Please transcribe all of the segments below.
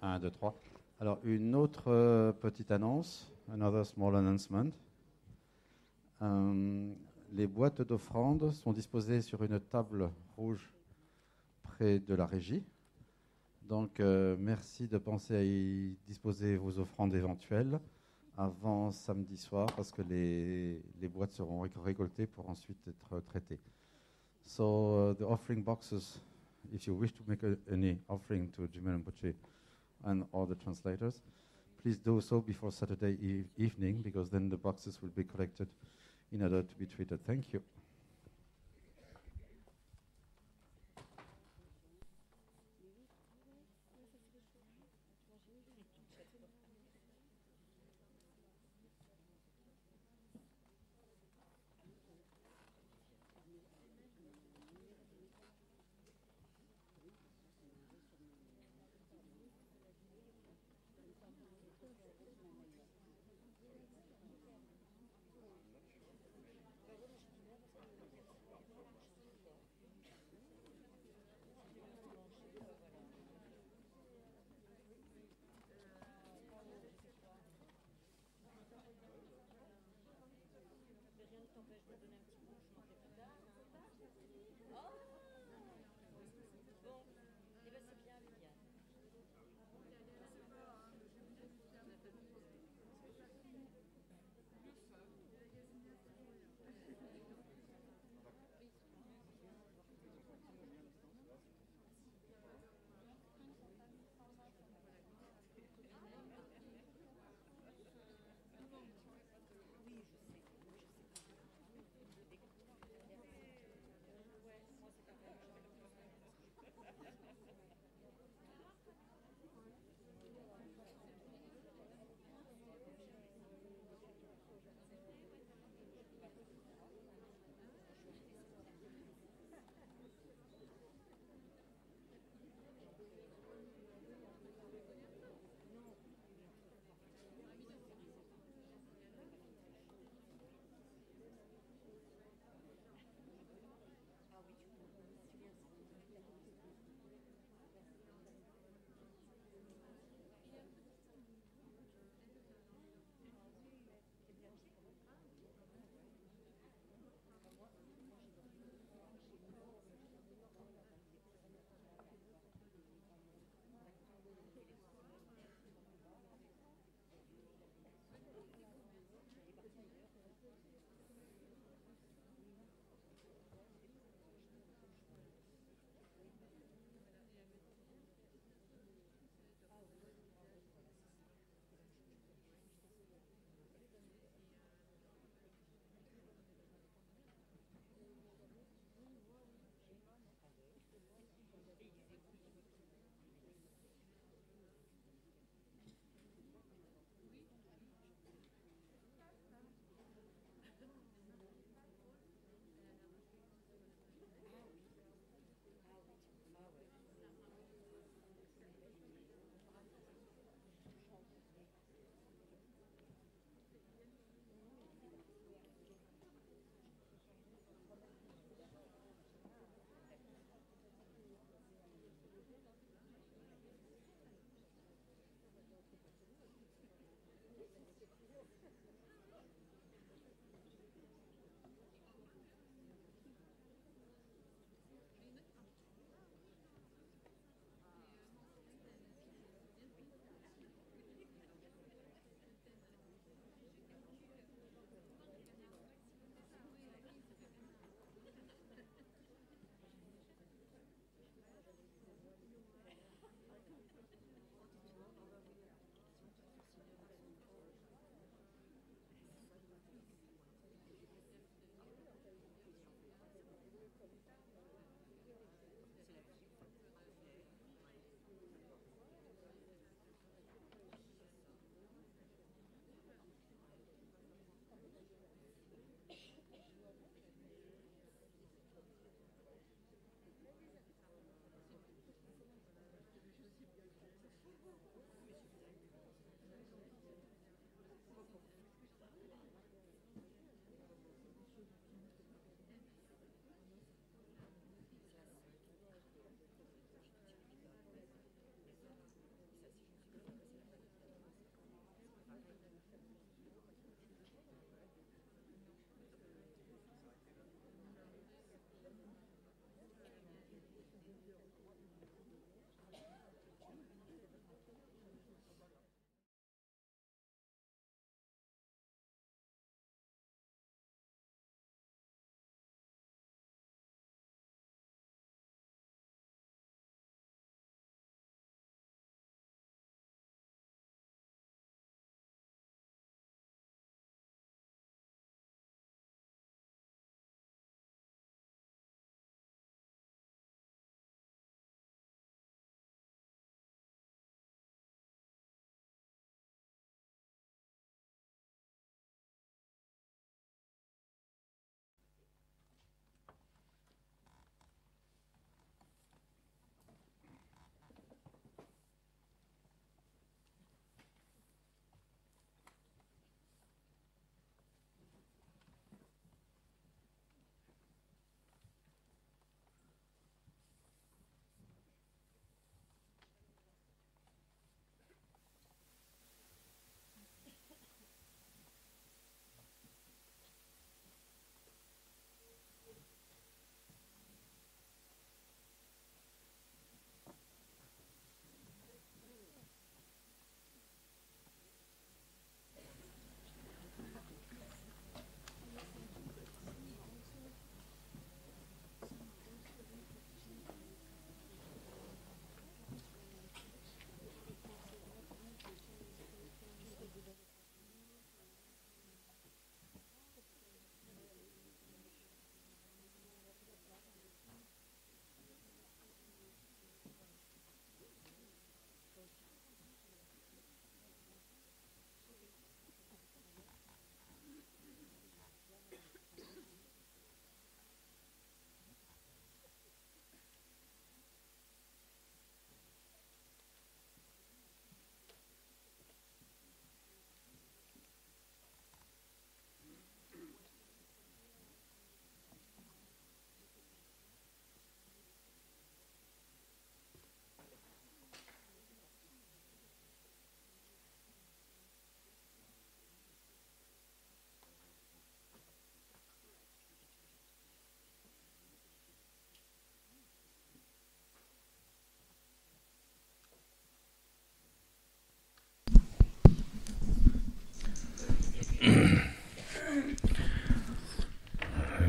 1, 2, 3. Alors, une autre petite annonce, another small announcement. Les boîtes d'offrandes sont disposées sur une table rouge près de la régie. Donc, merci de penser à y disposer vos offrandes éventuelles avant samedi soir, parce que les boîtes seront récoltées pour ensuite être traitées. So, the offering boxes, if you wish to make any offering to Jigme Rinpoche and all the translators, please do so before Saturday evening, because then the boxes will be collected in order to be treated. Thank you.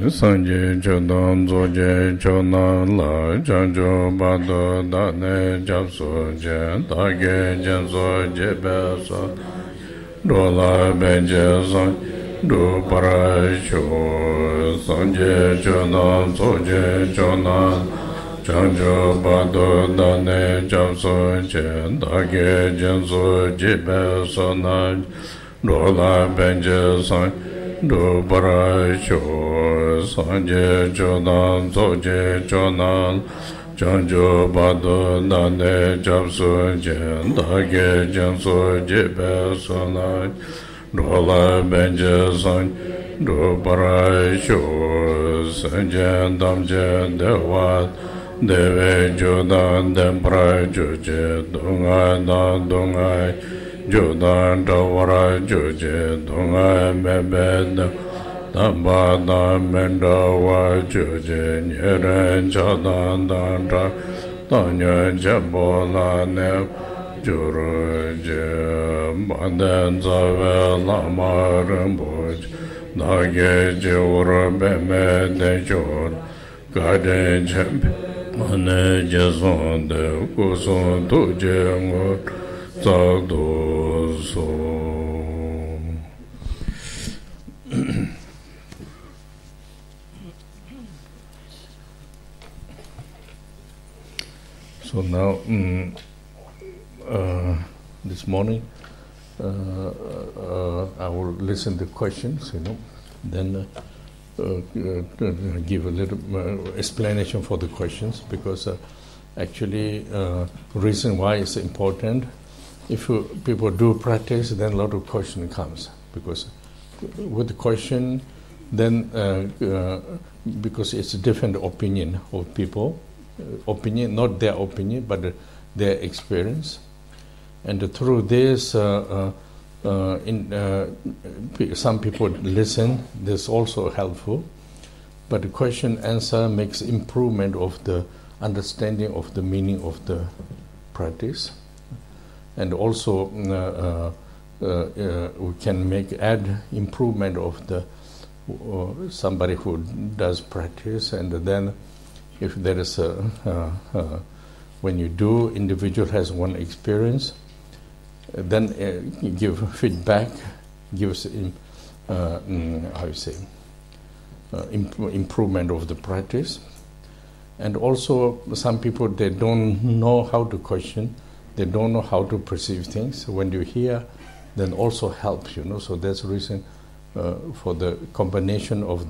Sanje Chodan Zoje Chonan La Janjo Bado Dane Japso Je Dage Janso Jebeso Dola Benje San Do Parasho Sanje Chodan Zoje Chonan Janjo Bado Dane Japso Je Dage Janso Jebeso Na Dola Benje San Do Parasho Sanje Chodan Zoje Chonan Janjo Bado Dane Japso Je Dage Janso Jebeso Na Dola Benje San Do Parasho Sanje Damje Dewa Deve Jodan Dempra Joje Donga Da Donga Jodan Dawara Joje Donga Mebed Tamba Da Menda Wa Joje Nyeren Chadan Danda Tanya Jabola Ne Juru Je Banden Zave Lama Rinpoche Nage Jura Beme De Jor Gade Jempe Mane Jason De Kuson Tuje Ngur Zagdo So. So now, this morning, I will listen to questions, then give a little explanation for the questions, because actually, reason why it's important. If people do practice, then a lot of question comes, because with the question, then because it's a different opinion of people, opinion, not their opinion, but their experience, and through this, some people listen. This also helpful, but the question answer makes improvement of the understanding of the meaning of the practice. And also, we can add improvement of the somebody who does practice, and then if there is when you do, individual has one experience, then give feedback, gives improvement of the practice. And also, some people, they don't know how to question. They don't know how to perceive things. So when you hear, then also helps, So that's the reason for the combination of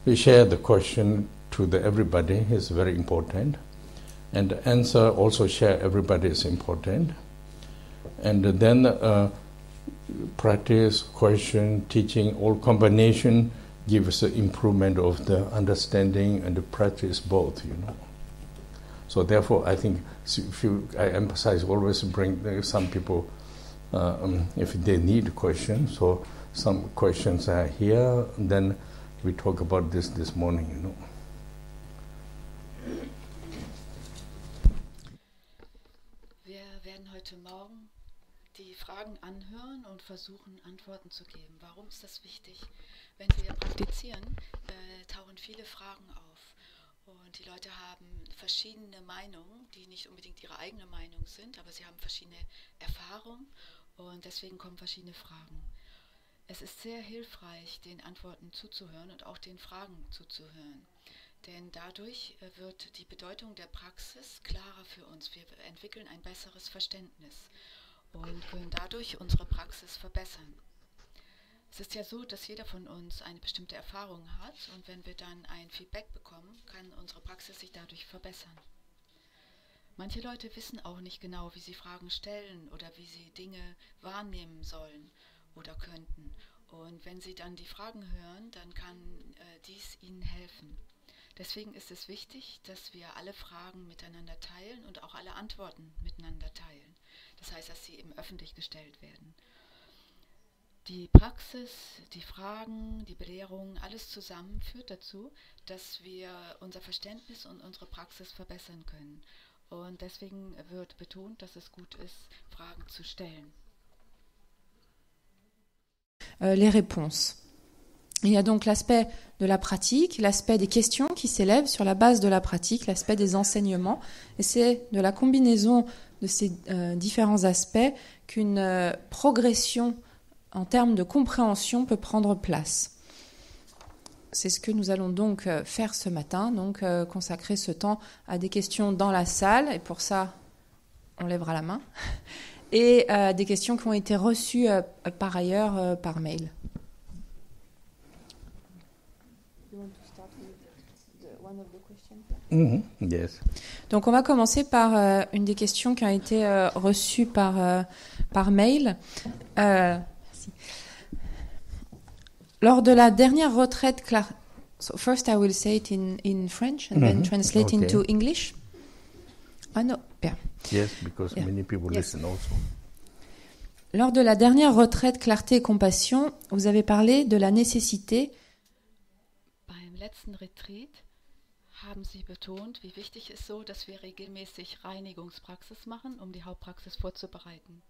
we share the question to everybody is very important. And the answer also share everybody is important. And then practice, question, teaching, all combination gives the improvement of the understanding and the practice both, So therefore, I think I emphasize always bring some people if they need questions. So some questions are here. Then we talk about this morning. Wir werden heute Morgen die Fragen anhören und versuchen, Antworten zu geben. Warum ist das wichtig? Wenn wir praktizieren, tauchen viele Fragen auf. Und die Leute haben verschiedene Meinungen, die nicht unbedingt ihre eigene Meinung sind, aber sie haben verschiedene Erfahrungen und deswegen kommen verschiedene Fragen. Es ist sehr hilfreich, den Antworten zuzuhören und auch den Fragen zuzuhören. Denn dadurch wird die Bedeutung der Praxis klarer für uns. Wir entwickeln ein besseres Verständnis und können dadurch unsere Praxis verbessern. Es ist ja so, dass jeder von uns eine bestimmte Erfahrung hat und wenn wir dann ein Feedback bekommen, kann unsere Praxis sich dadurch verbessern. Manche Leute wissen auch nicht genau, wie sie Fragen stellen oder wie sie Dinge wahrnehmen sollen oder könnten. Und wenn sie dann die Fragen hören, dann kann dies ihnen helfen. Deswegen ist es wichtig, dass wir alle Fragen miteinander teilen und auch alle Antworten miteinander teilen. Das heißt, dass sie eben öffentlich gestellt werden. Die Praxis, die Fragen, die Belehrungen, alles zusammen führt dazu, dass wir unser Verständnis und unsere Praxis verbessern können. Und deswegen wird betont, dass es gut ist, Fragen zu stellen. Les réponses. Il y a donc l'aspect de la pratique, l'aspect des questions qui s'élèvent sur la base de la pratique, l'aspect des enseignements. Et c'est de la combinaison de ces différents aspects qu'une progression en termes de compréhension peut prendre place. C'est ce que nous allons donc faire ce matin, donc consacrer ce temps à des questions dans la salle, et pour ça, on lèvera la main, et des questions qui ont été reçues par ailleurs par mail. Yes. Donc on va commencer par une des questions qui a été reçue par mail. Merci. Lors de la dernière retraite, so first I will say it in French and then translate into English. Ah non, bien. Yes, because many people listen also. Lors de la dernière retraite Clarté et Compassion, vous avez parlé de la nécessité. Beim letzten Retreat haben Sie betont, wie wichtig es so, dass wir regelmäßig Reinigungspraxis machen, die Hauptpraxis vorzubereiten.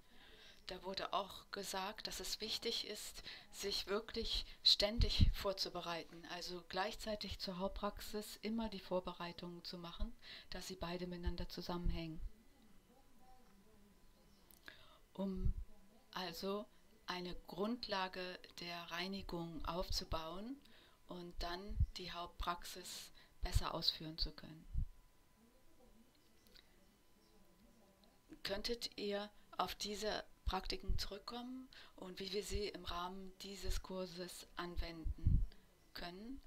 Da wurde auch gesagt, dass es wichtig ist, sich wirklich ständig vorzubereiten, also gleichzeitig zur Hauptpraxis immer die Vorbereitungen zu machen, da sie beide miteinander zusammenhängen. Also eine Grundlage der Reinigung aufzubauen und dann die Hauptpraxis besser ausführen zu können. Könntet ihr auf diese Praktiken zurückkommen und wie wir sie im Rahmen dieses Kurses anwenden können?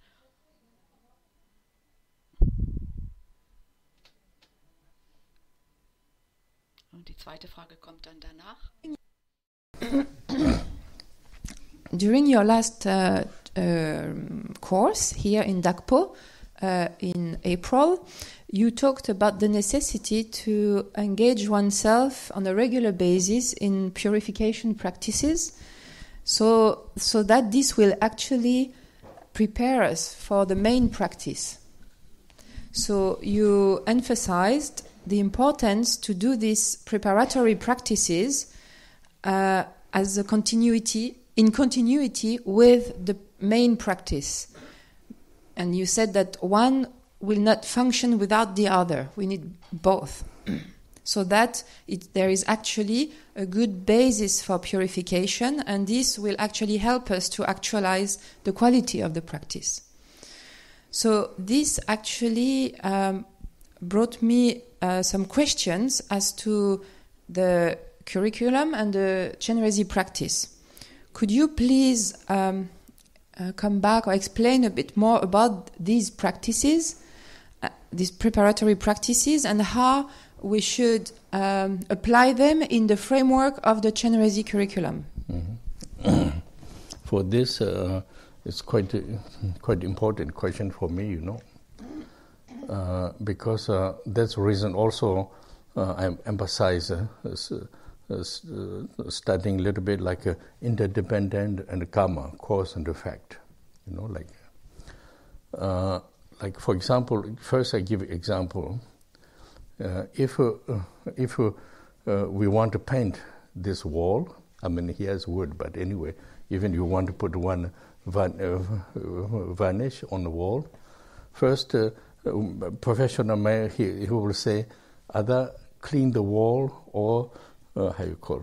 Und die zweite Frage kommt dann danach. During your last course here in Dakpo in April, you talked about the necessity to engage oneself on a regular basis in purification practices, so that this will actually prepare us for the main practice. So you emphasized the importance to do these preparatory practices as a continuity with the main practice. And you said that one will not function without the other. We need both. So that there is actually a good basis for purification, and this will actually help us to actualize the quality of the practice. So this actually brought me some questions as to the curriculum and the Chenresig practice. Could you please come back or explain a bit more about these practices, these preparatory practices, and how we should apply them in the framework of the Chenresig curriculum? Mm-hmm. For this, it's quite important question for me, because that's the reason also I emphasize studying a little bit like interdependent and karma, cause and effect, like for example, first I give example. If we want to paint this wall, I mean here's wood, but anyway, even you want to put one varnish on the wall, first professional man he will say either clean the wall or how you call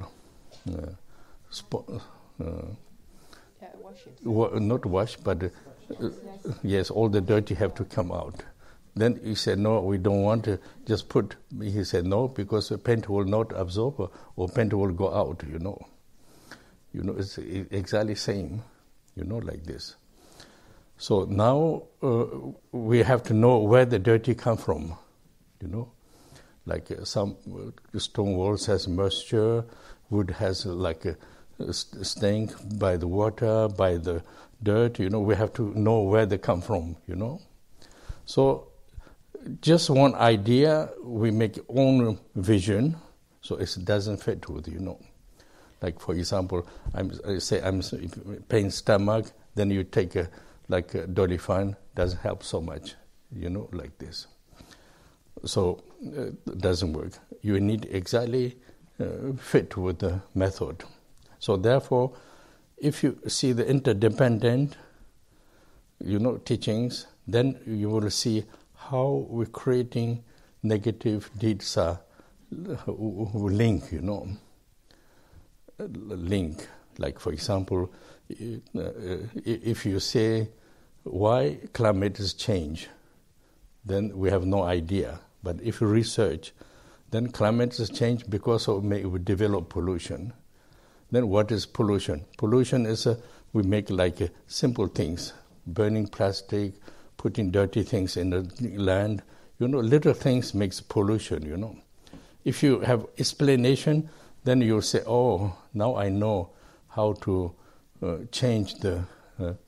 wash it. Not wash, but yes, all the dirty have to come out. Then he said, no, we don't want to just put. He said, no, because the paint will not absorb or paint will go out, it's exactly same, like this. So now we have to know where the dirty come from, Like some stone walls has moisture, wood has like a stink by the water, by the dirt, we have to know where they come from, So just one idea, we make own vision, so it doesn't fit with, Like for example, I'm pain stomach, then you take a Dolifan, doesn't help so much, like this. So it doesn't work. You need exactly fit with the method. So therefore, if you see the interdependent teachings, then you will see how we're creating negative deeds are link, link. Like, for example, if you say, why climate is change, then we have no idea. But if you research, then climate is change because of we develop pollution. Then what is pollution? Pollution is we make like simple things, burning plastic, putting dirty things in the land. Little things makes pollution, If you have explanation, then you'll say, oh, now I know how to change the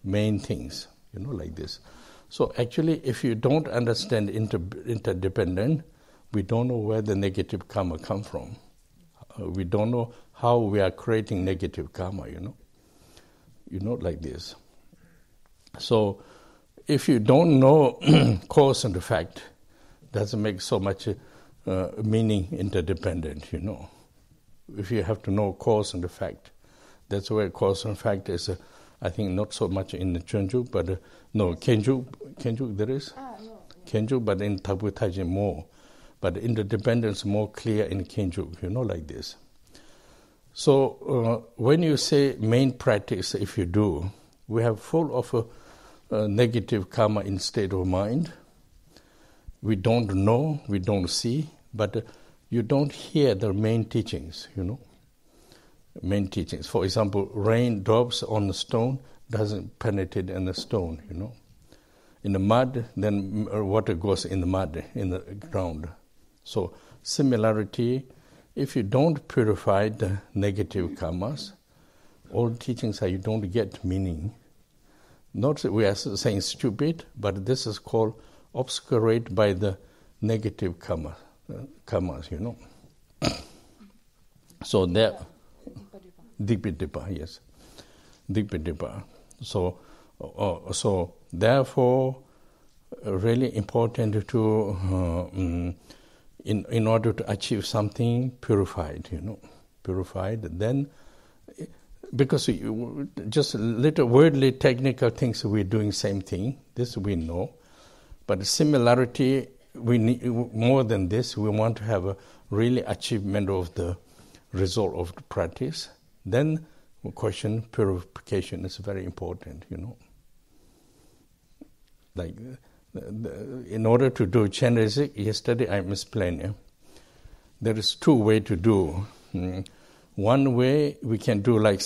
main things, like this. So actually, if you don't understand interdependent, we don't know where the negative karma come from. We don't know how we are creating negative karma, like this. So if you don't know cause and effect, doesn't make so much meaning interdependent, If you have to know cause and effect, that's where cause and effect is, I think, not so much in the Chenju, but Kenju there is? No. Kenju, but in Tabu Taiji more. But interdependence more clear in Kenju, like this. So when you say main practice, if you do, we have full of negative karma in state of mind. We don't know, we don't see, but you don't hear the main teachings, Main teachings. For example, rain drops on the stone, doesn't penetrate in the stone, In the mud, then water goes in the mud, in the ground. So similarity, if you don't purify the negative karmas, all teachings are you don't get meaning. Not that we are saying stupid, but this is called obscurate by the negative karmas, So there, Dipa, yes, Dipa. So therefore, really important to in order to achieve something purified, purified. Then, because just little worldly technical things, we're doing same thing. This we know, but similarity we need more than this. We want to have a really achievement of the result of the practice. Then, question purification is very important, Like, in order to do Chenresig, yesterday I explained, there is two ways to do. One way we can do like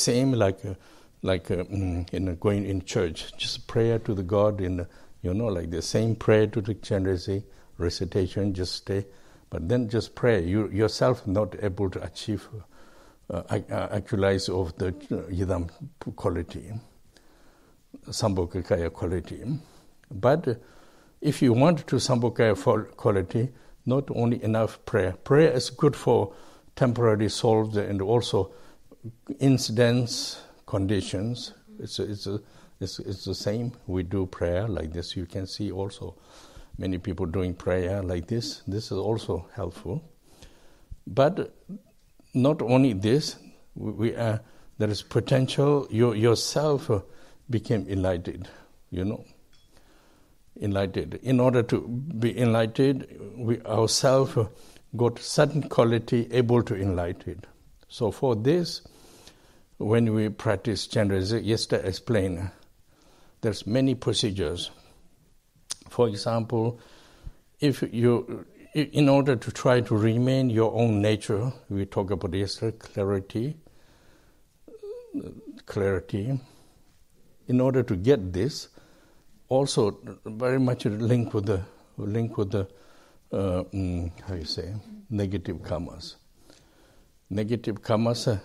going in church, just prayer to the God like the same prayer to the Chenresig recitation, just stay, but then just pray. You yourself not able to achieve, actualize of the yidam quality, sambhogakaya quality. But if you want to sambhogakaya quality, not only enough prayer. Prayer is good for temporary solves and also incidents, conditions. It's the same. We do prayer like this. You can see also many people doing prayer like this. This is also helpful. But not only this, there is potential. You yourself became enlightened, Enlightened. In order to be enlightened, we ourselves got certain quality able to enlighten. So for this, when we practice Chenresig, yesterday I explained, there's many procedures. For example, if you, in order to try to remain your own nature, we talked about yesterday, clarity. In order to get this, also very much linked with the negative karmas. Negative karmas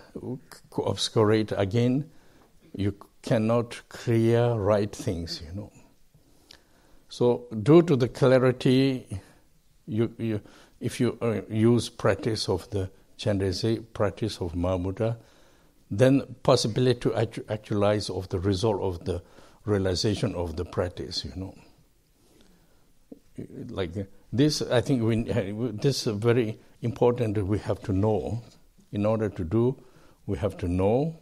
obscurate again. You cannot clear right things, So due to the clarity, if you use practice of the Chenresig, practice of Mahamudra, then possibility to actualize of the result of the realization of the practice, Like this, I think this is very important that we have to know. In order to do, we have to know.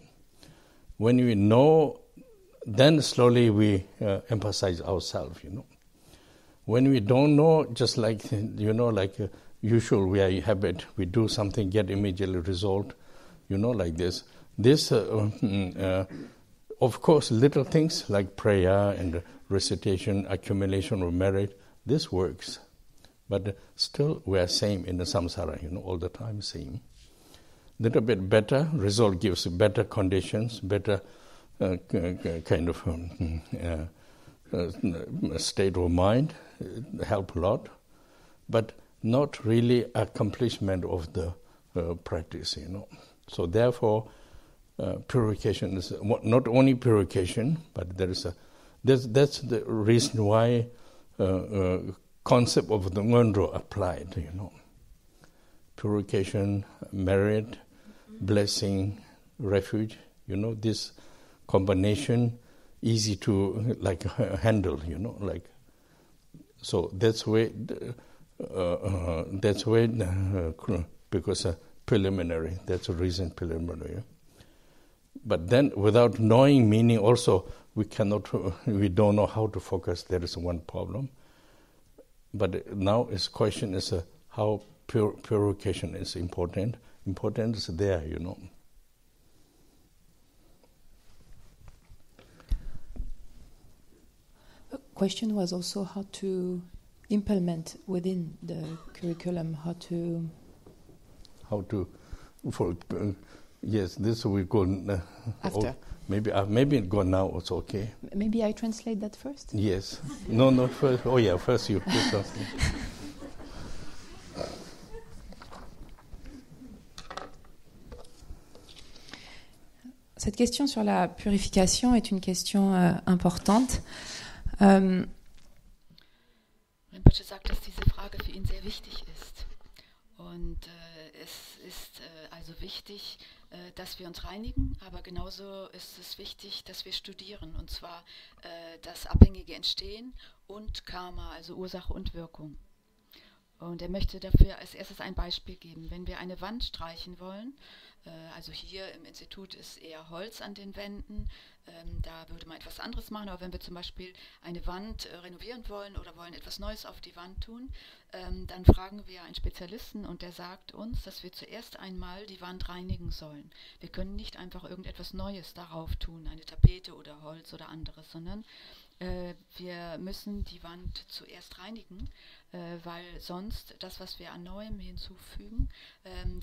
When we know, then slowly we emphasize ourselves, When we don't know, just like, like usual we are habit, we do something, get immediately result, like this. This, of course, little things like prayer and recitation, accumulation of merit, this works. But still we are same in the samsara, all the time same. Little bit better, result gives better conditions, better kind of state of mind, help a lot, but not really accomplishment of the practice, So therefore, purification is not only purification, but that's the reason why concept of the Ngondro applied, Purification, merit, blessing, refuge, this combination easy to handle, So that's why because preliminary. That's a reason preliminary. But then, without knowing meaning, also we don't know how to focus. There is one problem. But now his question is how purification is important. Important is there, The question was also how to implement within the curriculum, yes, this will go after. Maybe it go now. It's okay. Maybe I translate that first. Yes. No. First. Oh yeah. First you translate. Cette question sur la purification est une question importante. Rinpoche sagt, dass diese Frage für ihn sehr wichtig ist. Und es ist also wichtig, dass wir uns reinigen, aber genauso ist es wichtig, dass wir studieren. Und zwar das abhängige Entstehen und Karma, also Ursache und Wirkung. Und er möchte dafür als erstes ein Beispiel geben. Wenn wir eine Wand streichen wollen, also hier im Institut ist eher Holz an den Wänden, da würde man etwas anderes machen, aber wenn wir zum Beispiel eine Wand renovieren wollen oder wollen etwas Neues auf die Wand tun, dann fragen wir einen Spezialisten und der sagt uns, dass wir zuerst einmal die Wand reinigen sollen. Wir können nicht einfach irgendetwas Neues darauf tun, eine Tapete oder Holz oder anderes, sondern wir müssen die Wand zuerst reinigen, weil sonst das, was wir an Neuem hinzufügen,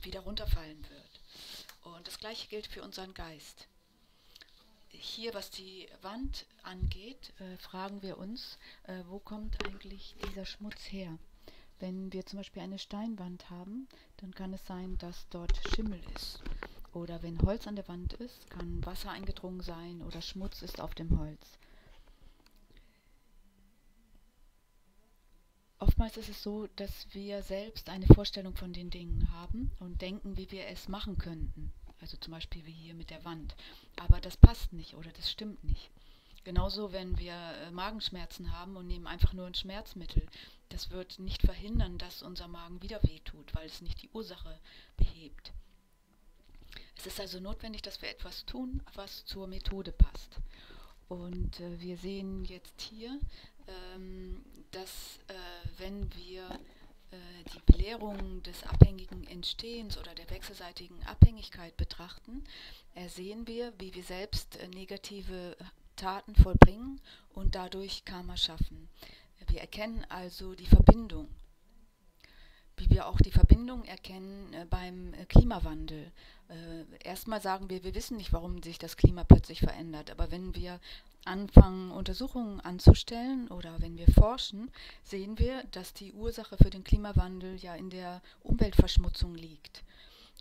wieder runterfallen wird. Und das Gleiche gilt für unseren Geist. Hier, was die Wand angeht, fragen wir uns, wo kommt eigentlich dieser Schmutz her? Wenn wir zum Beispiel eine Steinwand haben, dann kann es sein, dass dort Schimmel ist. Oder wenn Holz an der Wand ist, kann Wasser eingedrungen sein oder Schmutz ist auf dem Holz. Oftmals ist es so, dass wir selbst eine Vorstellung von den Dingen haben und denken, wie wir es machen könnten. Also zum Beispiel wie hier mit der Wand. Aber das passt nicht oder das stimmt nicht. Genauso, wenn wir Magenschmerzen haben und nehmen einfach nur ein Schmerzmittel. Das wird nicht verhindern, dass unser Magen wieder wehtut, weil es nicht die Ursache behebt. Es ist also notwendig, dass wir etwas tun, was zur Methode passt. Und wir sehen jetzt hier, dass wenn wir die Belehrungen des abhängigen Entstehens oder der wechselseitigen Abhängigkeit betrachten, sehen wir, wie wir selbst negative Taten vollbringen und dadurch Karma schaffen. Wir erkennen also die Verbindung, wie wir auch die Verbindung erkennen beim Klimawandel. Erstmal sagen wir wissen nicht, warum sich das Klima plötzlich verändert, aber wenn wir anfangen, Untersuchungen anzustellen oder wenn wir forschen, sehen wir, dass die Ursache für den Klimawandel ja in der Umweltverschmutzung liegt.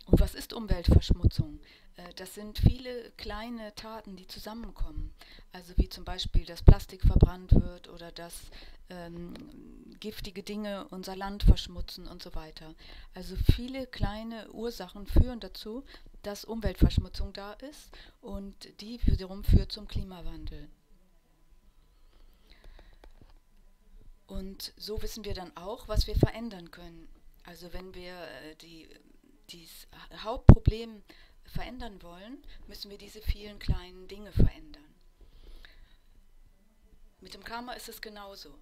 Und was ist Umweltverschmutzung? Das sind viele kleine Taten, die zusammenkommen. Also wie zum Beispiel, dass Plastik verbrannt wird oder dass giftige Dinge unser Land verschmutzen und so weiter. Also viele kleine Ursachen führen dazu, dass Umweltverschmutzung da ist und die wiederum führt zum Klimawandel. Und so wissen wir dann auch, was wir verändern können. Also wenn wir dieses Hauptproblem verändern wollen, müssen wir diese vielen kleinen Dinge verändern. Mit dem Karma ist es genauso.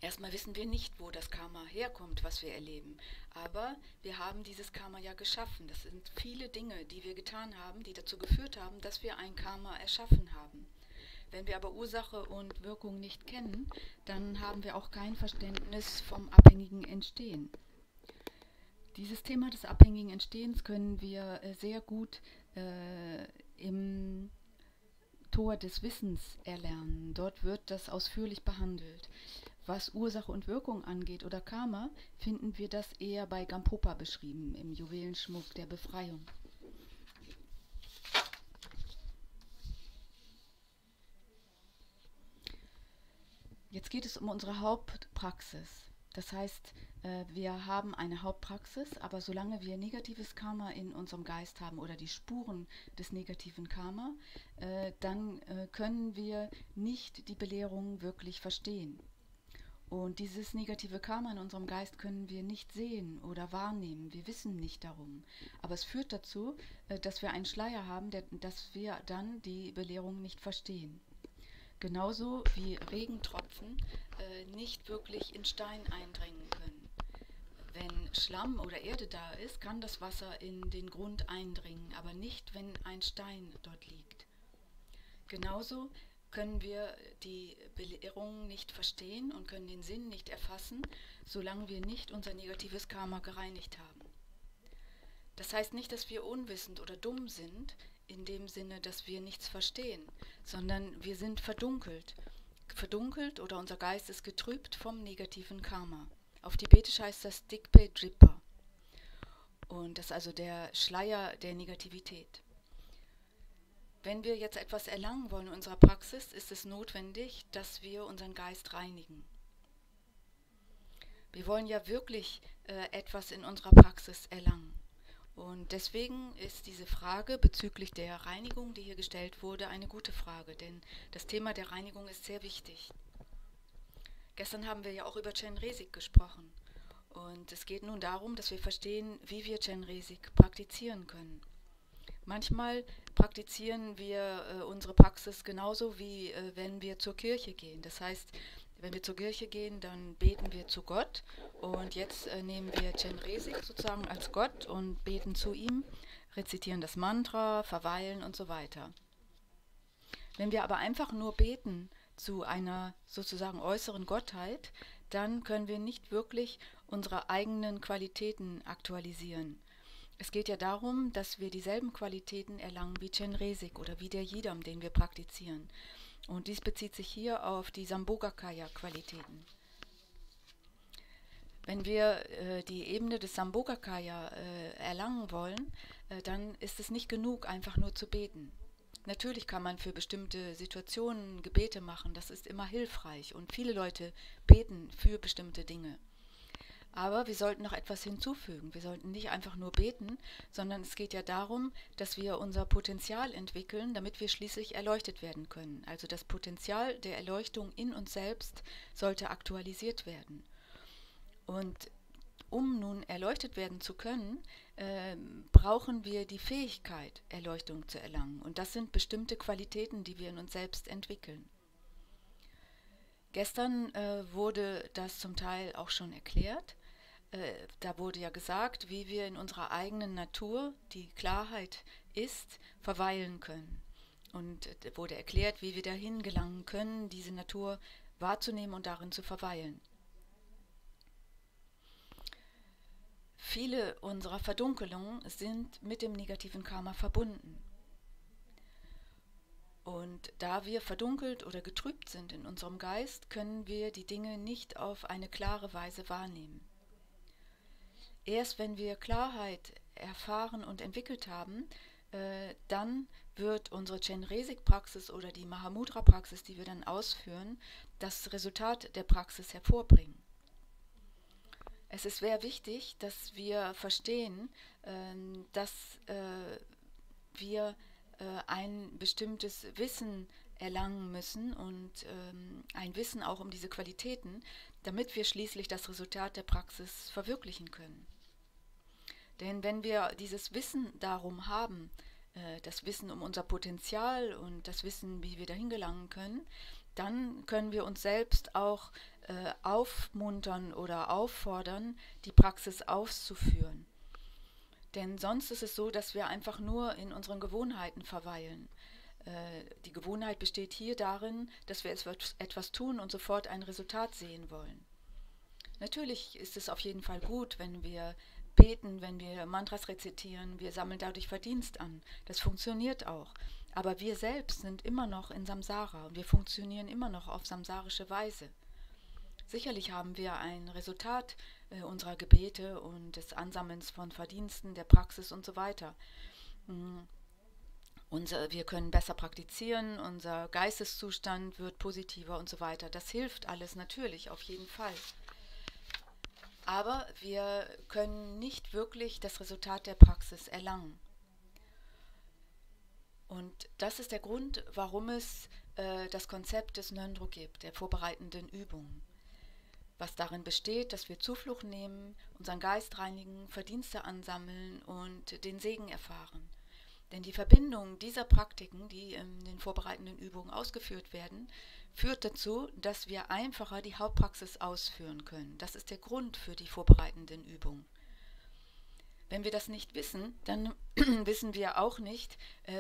Erstmal wissen wir nicht, wo das Karma herkommt, was wir erleben. Aber wir haben dieses Karma ja geschaffen. Das sind viele Dinge, die wir getan haben, die dazu geführt haben, dass wir ein Karma erschaffen haben. Wenn wir aber Ursache und Wirkung nicht kennen, dann haben wir auch kein Verständnis vom abhängigen Entstehen. Dieses Thema des abhängigen Entstehens können wir sehr gut im Tor des Wissens erlernen. Dort wird das ausführlich behandelt. Was Ursache und Wirkung angeht oder Karma, finden wir das eher bei Gampopa beschrieben, im Juwelenschmuck der Befreiung. Jetzt geht es um unsere Hauptpraxis. Das heißt, wir haben eine Hauptpraxis, aber solange wir negatives Karma in unserem Geist haben oder die Spuren des negativen Karma, dann können wir nicht die Belehrungen wirklich verstehen. Und dieses negative Karma in unserem Geist können wir nicht sehen oder wahrnehmen. Wir wissen nicht darum. Aber es führt dazu, dass wir einen Schleier haben, dass wir dann die Belehrungen nicht verstehen. Genauso wie Regentropfen nicht wirklich in Stein eindringen können. Wenn Schlamm oder Erde da ist, kann das Wasser in den Grund eindringen, aber nicht, wenn ein Stein dort liegt. Genauso können wir die Belehrungen nicht verstehen und können den Sinn nicht erfassen, solange wir nicht unser negatives Karma gereinigt haben. Das heißt nicht, dass wir unwissend oder dumm sind, in dem Sinne, dass wir nichts verstehen, sondern wir sind verdunkelt. Verdunkelt oder unser Geist ist getrübt vom negativen Karma. Auf Tibetisch heißt das Dikpe Dripa. Und das ist also der Schleier der Negativität. Wenn wir jetzt etwas erlangen wollen in unserer Praxis, ist es notwendig, dass wir unseren Geist reinigen. Wir wollen ja wirklich etwas in unserer Praxis erlangen. Und deswegen ist diese Frage bezüglich der Reinigung, die hier gestellt wurde, eine gute Frage, denn das Thema der Reinigung ist sehr wichtig. Gestern haben wir ja auch über Chenresig gesprochen und es geht nun darum, dass wir verstehen, wie wir Chenresig praktizieren können. Manchmal praktizieren wir unsere Praxis genauso wie wenn wir zur Kirche gehen. Das heißt, wenn wir zur Kirche gehen, dann beten wir zu Gott und jetzt nehmen wir Chenresig sozusagen als Gott und beten zu ihm, rezitieren das Mantra, verweilen und so weiter. Wenn wir aber einfach nur beten zu einer sozusagen äußeren Gottheit, dann können wir nicht wirklich unsere eigenen Qualitäten aktualisieren. Es geht ja darum, dass wir dieselben Qualitäten erlangen wie Chenresig oder wie der Yidam, den wir praktizieren. Und dies bezieht sich hier auf die Sambhogakaya-Qualitäten. Wenn wir die Ebene des Sambhogakaya erlangen wollen, dann ist es nicht genug, einfach nur zu beten. Natürlich kann man für bestimmte Situationen Gebete machen, das ist immer hilfreich und viele Leute beten für bestimmte Dinge. Aber wir sollten noch etwas hinzufügen. Wir sollten nicht einfach nur beten, sondern es geht ja darum, dass wir unser Potenzial entwickeln, damit wir schließlich erleuchtet werden können. Also das Potenzial der Erleuchtung in uns selbst sollte aktualisiert werden. Und um nun erleuchtet werden zu können, brauchen wir die Fähigkeit, Erleuchtung zu erlangen. Und das sind bestimmte Qualitäten, die wir in uns selbst entwickeln. Gestern wurde das zum Teil auch schon erklärt. Da wurde ja gesagt, wie wir in unserer eigenen Natur, die Klarheit ist, verweilen können. Und wurde erklärt, wie wir dahin gelangen können, diese Natur wahrzunehmen und darin zu verweilen. Viele unserer Verdunkelungen sind mit dem negativen Karma verbunden. Und da wir verdunkelt oder getrübt sind in unserem Geist, können wir die Dinge nicht auf eine klare Weise wahrnehmen. Erst wenn wir Klarheit erfahren und entwickelt haben, dann wird unsere Chenresig-Praxis oder die Mahamudra-Praxis, die wir dann ausführen, das Resultat der Praxis hervorbringen. Es ist sehr wichtig, dass wir verstehen, dass wir ein bestimmtes Wissen erlangen müssen und ein Wissen auch um diese Qualitäten, damit wir schließlich das Resultat der Praxis verwirklichen können. Denn wenn wir dieses Wissen darum haben, das Wissen um unser Potenzial und das Wissen, wie wir dahin gelangen können, dann können wir uns selbst auch aufmuntern oder auffordern, die Praxis auszuführen. Denn sonst ist es so, dass wir einfach nur in unseren Gewohnheiten verweilen. Die Gewohnheit besteht hier darin, dass wir etwas tun und sofort ein Resultat sehen wollen. Natürlich ist es auf jeden Fall gut, wenn wir beten, wenn wir Mantras rezitieren, wir sammeln dadurch Verdienst an. Das funktioniert auch. Aber wir selbst sind immer noch in Samsara und wir funktionieren immer noch auf samsarische Weise. Sicherlich haben wir ein Resultat unserer Gebete und des Ansammelns von Verdiensten, der Praxis und so weiter. Wir können besser praktizieren, unser Geisteszustand wird positiver und so weiter. Das hilft alles natürlich, auf jeden Fall. Aber wir können nicht wirklich das Resultat der Praxis erlangen. Und das ist der Grund, warum es das Konzept des Nöndro gibt, der vorbereitenden Übung. Was darin besteht, dass wir Zuflucht nehmen, unseren Geist reinigen, Verdienste ansammeln und den Segen erfahren. Denn die Verbindung dieser Praktiken, die in den vorbereitenden Übungen ausgeführt werden, führt dazu, dass wir einfacher die Hauptpraxis ausführen können. Das ist der Grund für die vorbereitenden Übungen. Wenn wir das nicht wissen, dann wissen wir auch nicht,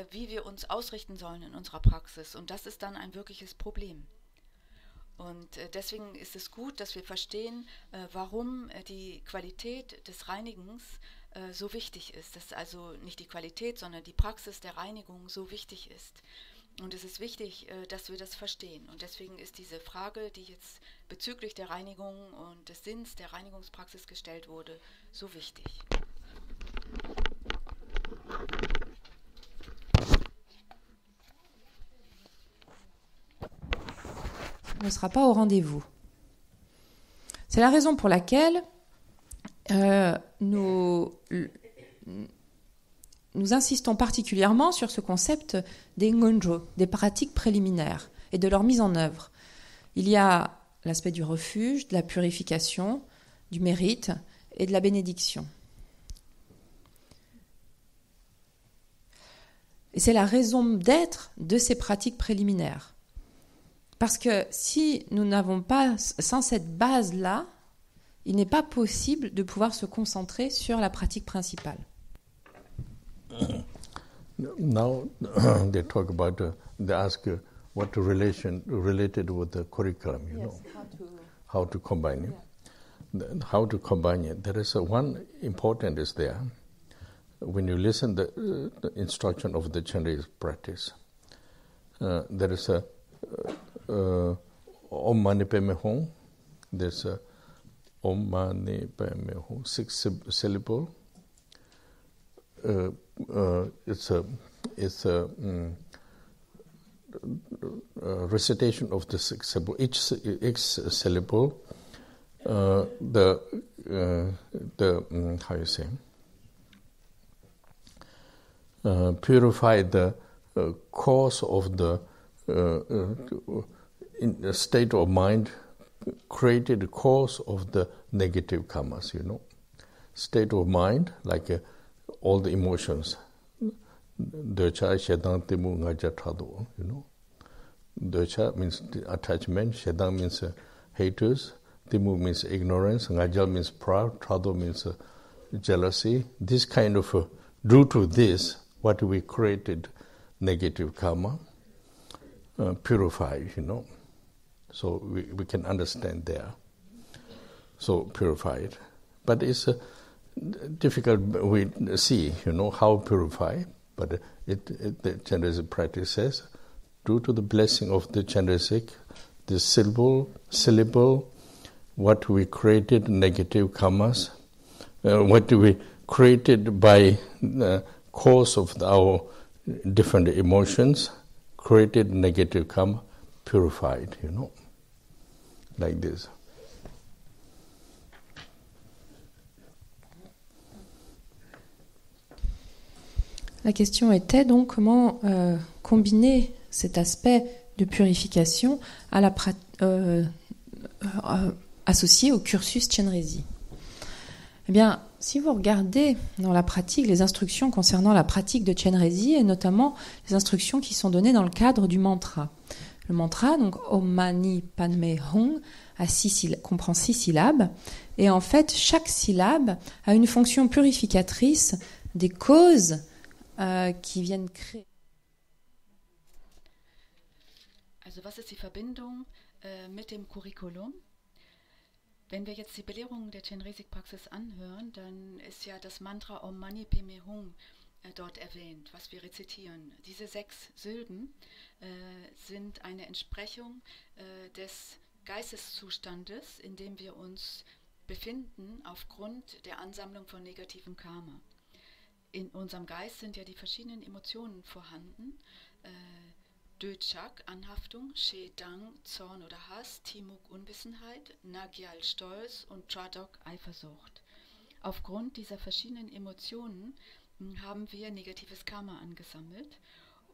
wie wir uns ausrichten sollen in unserer Praxis. Und das ist dann ein wirkliches Problem. Und deswegen ist es gut, dass wir verstehen, warum die Qualität des Reinigens so wichtig ist. Dass also nicht die Qualität, sondern die Praxis der Reinigung so wichtig ist. Und es ist wichtig, dass wir das verstehen. Und deswegen ist diese Frage, die jetzt bezüglich der Reinigung und des Sinns der Reinigungspraxis gestellt wurde, so wichtig. Ne sera pas au rendez-vous. C'est la raison pour laquelle nous insistons particulièrement sur ce concept des ngonjo, des pratiques préliminaires et de leur mise en œuvre. Il y a l'aspect du refuge, de la purification, du mérite et de la bénédiction. Et c'est la raison d'être de ces pratiques préliminaires. Parce que si nous n'avons pas, sans cette base-là, il n'est pas possible de pouvoir se concentrer sur la pratique principale. Now they talk about, they ask what related with the curriculum, you know, how to combine it. Yeah. How to combine it. There is one important is there. When you listen the instruction of the Chenresig practice, there is a Om Mani Padme Hum. There's a Om Mani Padme Hum, 6 syllable. It's a recitation of the 6 syllable. Each syllable, the how you say, purify the cause of the in the state of mind, created the cause of the negative karmas, you know. State of mind, like all the emotions. Docha, Shedang, Timu, Ngaja, Trado, you know. Docha means attachment, Shedang means haters, Timu means ignorance, Ngaja means proud, Trado means jealousy. This kind of, due to this, what we created, negative karma, purified, you know. So we can understand there. So purified. But it's difficult, we see, you know, how purify. But the Chenresig practice says, due to the blessing of the Chenresig, the syllable, what we created, negative karmas, what we created by the cause of our different emotions, created negative karma, purified, you know, like this. La question était donc comment combiner cet aspect de purification à la associé au cursus Chenresig. Eh bien, si vous regardez dans la pratique les instructions concernant la pratique de Chenresig et notamment les instructions qui sont données dans le cadre du mantra, Le mantra, donc Om Mani Padme Hum, comprend 6 syllabes. Et en fait, chaque syllabe a une fonction purificatrice des causes qui viennent créer. Also was ist die Verbindung mit dem Curriculum? Wenn wir jetzt die Belehrungen der Chenresig-Praxis anhören, dann ist ja das Mantra Om Mani Padme Hum dort erwähnt, was wir rezitieren. Diese 6 Silben sind eine Entsprechung des Geisteszustandes, in dem wir uns befinden, aufgrund der Ansammlung von negativem Karma. In unserem Geist sind ja die verschiedenen Emotionen vorhanden. Döchak, Anhaftung, She-Dang, Zorn oder Hass, Timuk, Unwissenheit, Nagyal, Stolz und Tradok, Eifersucht. Aufgrund dieser verschiedenen Emotionen haben wir negatives Karma angesammelt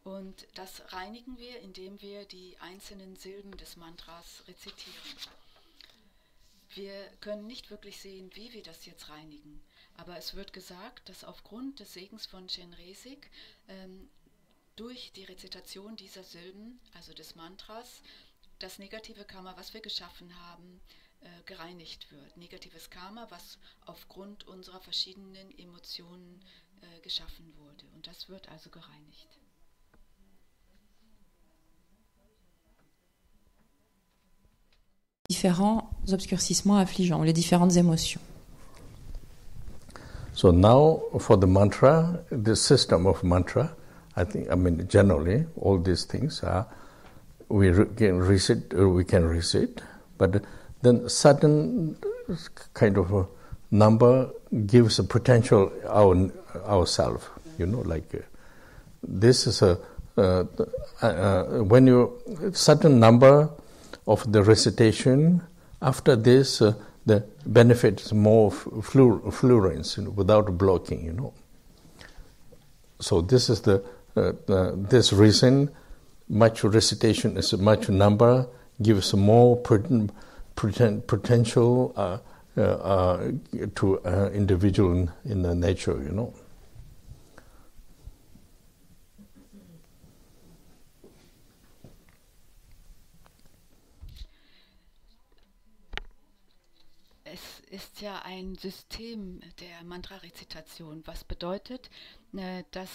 und das reinigen wir, indem wir die einzelnen Silben des Mantras rezitieren. Wir können nicht wirklich sehen, wie wir das jetzt reinigen, aber es wird gesagt, dass aufgrund des Segens von Chenresig durch die Rezitation dieser Silben, also des Mantras, das negative Karma, was wir geschaffen haben, gereinigt wird. Negatives Karma, was aufgrund unserer verschiedenen Emotionen geschaffen wurde. Und das wird also gereinigt. Différents obscurcissements affligeants, les différentes émotions. So now for the mantra, the system of mantra, I mean generally all these things are we can recite, but then certain kind of a number gives a potential ourselves, like this is when you certain number of the recitation, after this the benefit is more fluence, without blocking, So this is this reason much recitation is much number gives more potential to individual in the nature, Es ist ja ein System der Mantra-Rezitation, was bedeutet, dass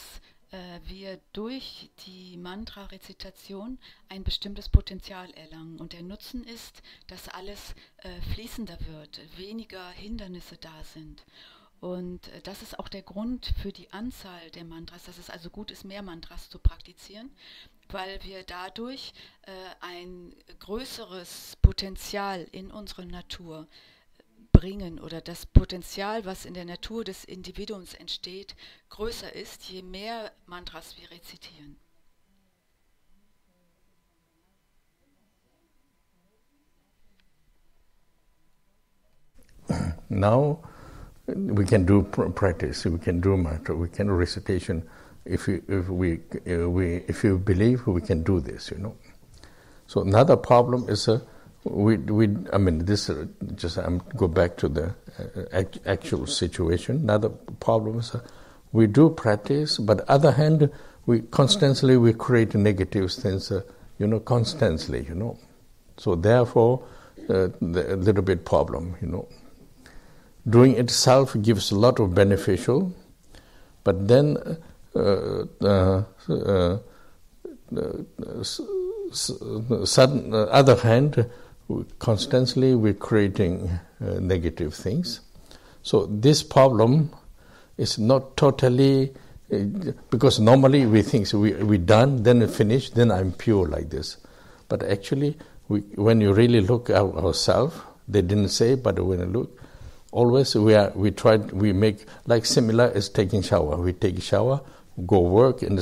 wir durch die Mantra-Rezitation ein bestimmtes Potenzial erlangen. Und der Nutzen ist, dass alles fließender wird, weniger Hindernisse da sind. Und das ist auch der Grund für die Anzahl der Mantras, dass es also gut ist, mehr Mantras zu praktizieren, weil wir dadurch ein größeres Potenzial in unsere Natur bringen oder das Potenzial, was in der Natur des Individuums entsteht, größer ist, je mehr Mantras wir rezitieren. Now we can do practice, we can do mantra, we can recitation. If you believe, we can do this, So another problem is go back to the actual situation. Another problem is we do practice, but other hand, we constantly create negative things, constantly, So therefore, a little bit problem, Doing itself gives a lot of beneficial, but then other hand, constantly we're creating negative things. So this problem is not totally, because normally we think we done, then finish, then I'm pure like this. But actually, when you really look at ourselves, they didn't say, but when you look, always we make, like similar as taking shower. We take shower, go work, and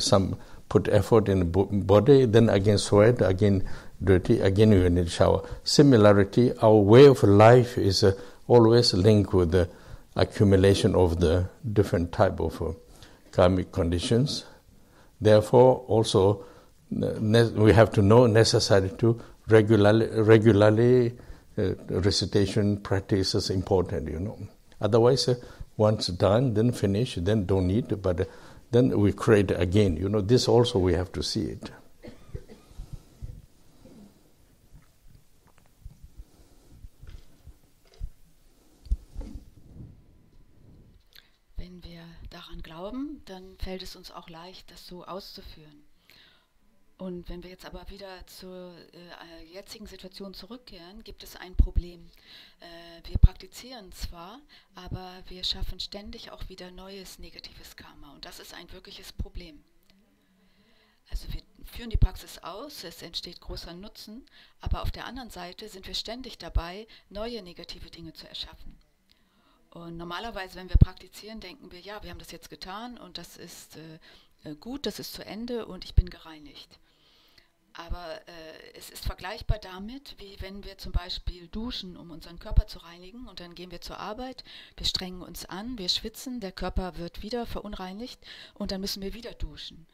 put effort in the body, then again sweat, again dirty, again you need shower. Similarity, our way of life is always linked with the accumulation of the different type of karmic conditions. Therefore, also we have to know necessary to regularly recitation practice is important, Otherwise, once done, then finish, then don't need, but then we create again. This also we have to see it. wenn wir daran glauben, dann fällt es uns auch leicht, das so auszuführen. Und wenn wir jetzt aber wieder zur jetzigen Situation zurückkehren, gibt es ein Problem. Wir praktizieren zwar, aber wir schaffen ständig auch wieder neues negatives Karma. Und das ist ein wirkliches Problem. Also wir führen die Praxis aus, es entsteht großer Nutzen, aber auf der anderen Seite sind wir ständig dabei, neue negative Dinge zu erschaffen. Und normalerweise, wenn wir praktizieren, denken wir, ja, wir haben das jetzt getan und das ist gut, das ist zu Ende und ich bin gereinigt. Aber es ist vergleichbar damit, wie wenn wir zum Beispiel duschen, um unseren Körper zu reinigen, und dann gehen wir zur Arbeit, wir strengen uns an, wir schwitzen, der Körper wird wieder verunreinigt und dann müssen wir wieder duschen.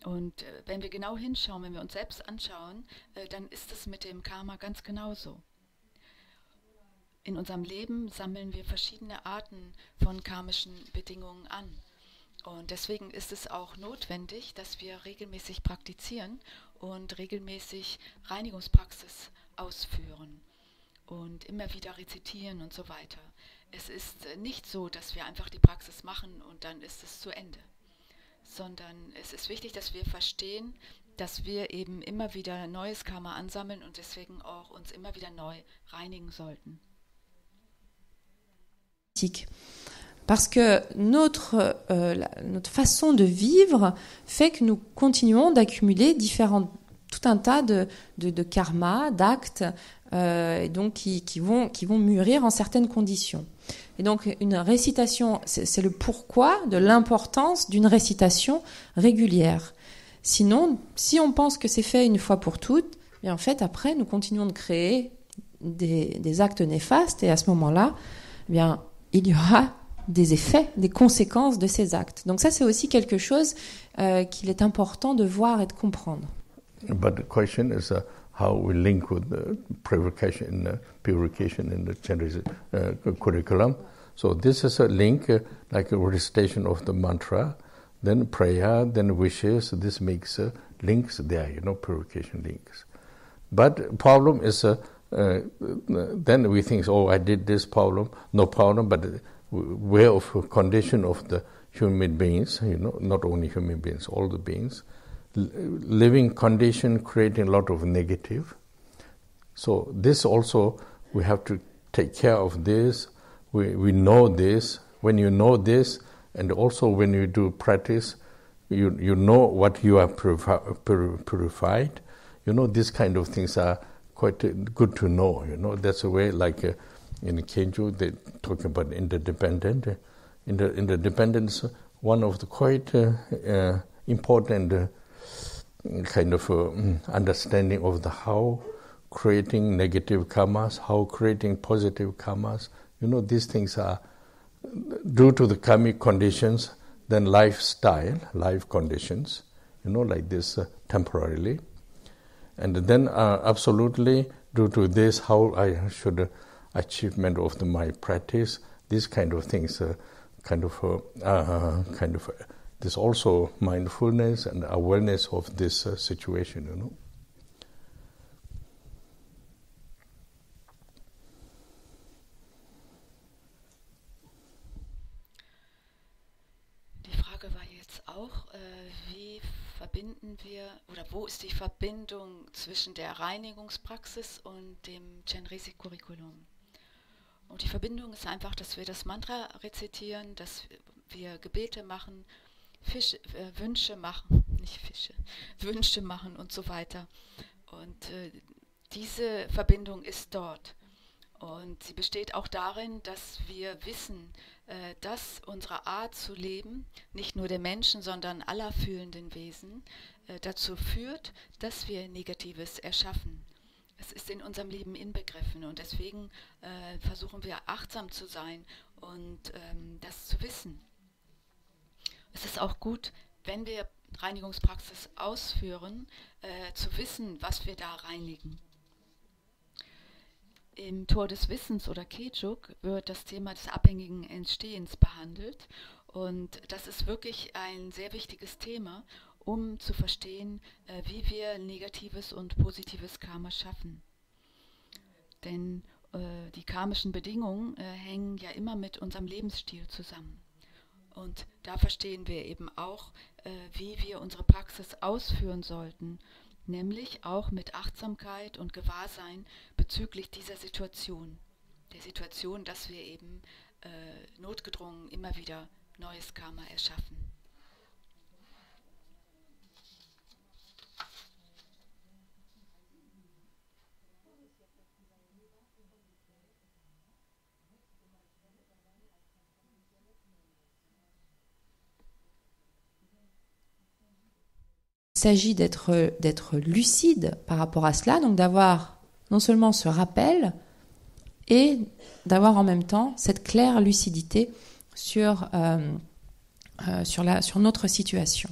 Und wenn wir genau hinschauen, wenn wir uns selbst anschauen, dann ist es mit dem Karma ganz genauso. In unserem Leben sammeln wir verschiedene Arten von karmischen Bedingungen an. Und deswegen ist es auch notwendig, dass wir regelmäßig praktizieren und regelmäßig Reinigungspraxis ausführen und immer wieder rezitieren und so weiter. Es ist nicht so, dass wir einfach die Praxis machen und dann ist es zu Ende, sondern es ist wichtig, dass wir verstehen, dass wir eben immer wieder neues Karma ansammeln und deswegen auch uns immer wieder neu reinigen sollten. Parce que notre façon de vivre fait que nous continuons d'accumuler tout un tas de karma, d'actes, et donc qui vont mûrir en certaines conditions. Et donc une récitation, c'est le pourquoi de l'importance d'une récitation régulière. Sinon, si on pense que c'est fait une fois pour toutes, et en fait après nous continuons de créer des actes néfastes, et à ce moment-là, eh bien il y aura des effets, des conséquences de ces actes. Donc ça, c'est aussi quelque chose qu'il est important de voir et de comprendre. But the question is how we link with the purification in the Chenresig curriculum. So this is a link, like a recitation of the mantra, then prayer, then wishes. This makes links there, purification links. But problem is, then we think, oh, I did this problem, no problem, but way of condition of the human beings, not only human beings, all the beings, living condition creating a lot of negative. So this also, we have to take care of this. We know this. When you know this, and also when you do practice, you know what you are purified. These kind of things are quite good to know. That's a way, like in Kenju, they talk about interdependent. Interdependence, one of the quite important kind of understanding of the how creating negative karmas, how creating positive karmas. These things are due to the karmic conditions, then lifestyle, life conditions, like this temporarily. And then absolutely due to this, how I should achievement of my practice, these kind of things, this also mindfulness and awareness of this situation, Die Frage war jetzt auch, wie verbinden wir, oder wo ist die Verbindung zwischen der Reinigungspraxis und dem Chenresig-Curriculum? Und die Verbindung ist einfach, dass wir das Mantra rezitieren, dass wir Gebete machen, Wünsche machen, nicht Fische, Wünsche machen und so weiter. Und diese Verbindung ist dort. Und sie besteht auch darin, dass wir wissen, dass unsere Art zu leben, nicht nur der Menschen, sondern aller fühlenden Wesen, dazu führt, dass wir Negatives erschaffen. Es ist in unserem Leben inbegriffen und deswegen versuchen wir achtsam zu sein und das zu wissen. Es ist auch gut, wenn wir Reinigungspraxis ausführen, zu wissen, was wir da reinigen. Im Tor des Wissens oder Kejuk wird das Thema des abhängigen Entstehens behandelt und das ist wirklich ein sehr wichtiges Thema, um zu verstehen, wie wir negatives und positives Karma schaffen. Denn die karmischen Bedingungen hängen ja immer mit unserem Lebensstil zusammen. Und da verstehen wir eben auch, wie wir unsere Praxis ausführen sollten, nämlich auch mit Achtsamkeit und Gewahrsein bezüglich dieser Situation. Der Situation, dass wir eben notgedrungen immer wieder neues Karma erschaffen. Il s'agit d'être lucide par rapport à cela, donc d'avoir non seulement ce rappel et d'avoir en même temps cette claire lucidité sur notre situation.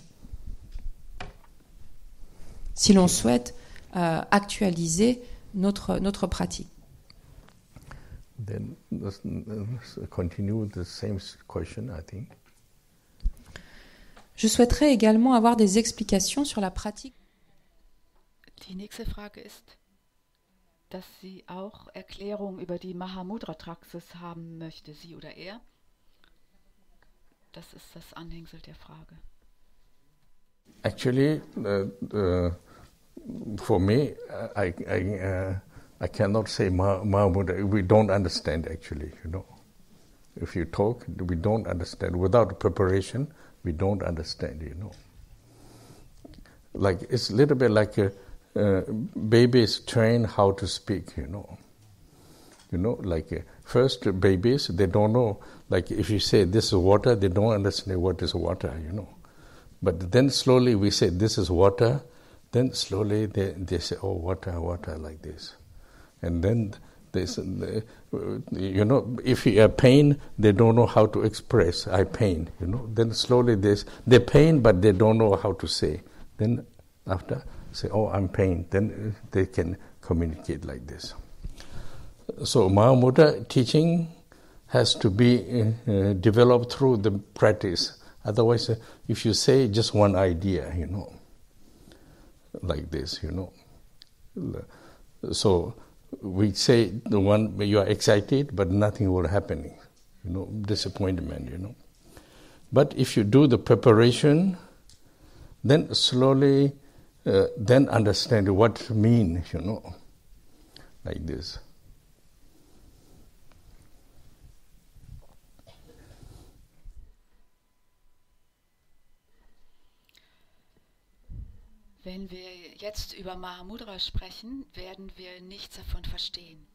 Si l'on souhaite actualiser notre pratique. Then let's continue the same question, I think. Je souhaiterais également avoir des explications sur la pratique. Die nächste Frage ist, dass sie auch Erklärung über die Mahamudra-Praxis haben möchte, sie oder er. Das ist das Anhängsel der Frage. Actually, for me, I cannot say Mahamudra. We don't understand actually, you know. If you talk, we don't understand. Without preparation, we don't understand, you know. Like, it's a little bit like babies train how to speak, you know. You know, like first babies, they don't know. Like if you say this is water, they don't understand what is water, you know. But then slowly we say this is water, then slowly they say, oh, water, like this. And then they say, you know, if you have pain, they don't know how to express, I pain, you know. Then slowly they pain, but they don't know how to say. Then after, say, oh, I'm pain. Then they can communicate like this. So Mahamudra teaching has to be developed through the practice. Otherwise, if you say just one idea, you know, like this, you know. So we say the one where you are excited, but nothing will happen, you know, disappointment, you know. But if you do the preparation, then slowly, then understand what mean, you know, like this. Wenn wir jetzt über Mahamudra sprechen, werden wir nichts davon verstehen.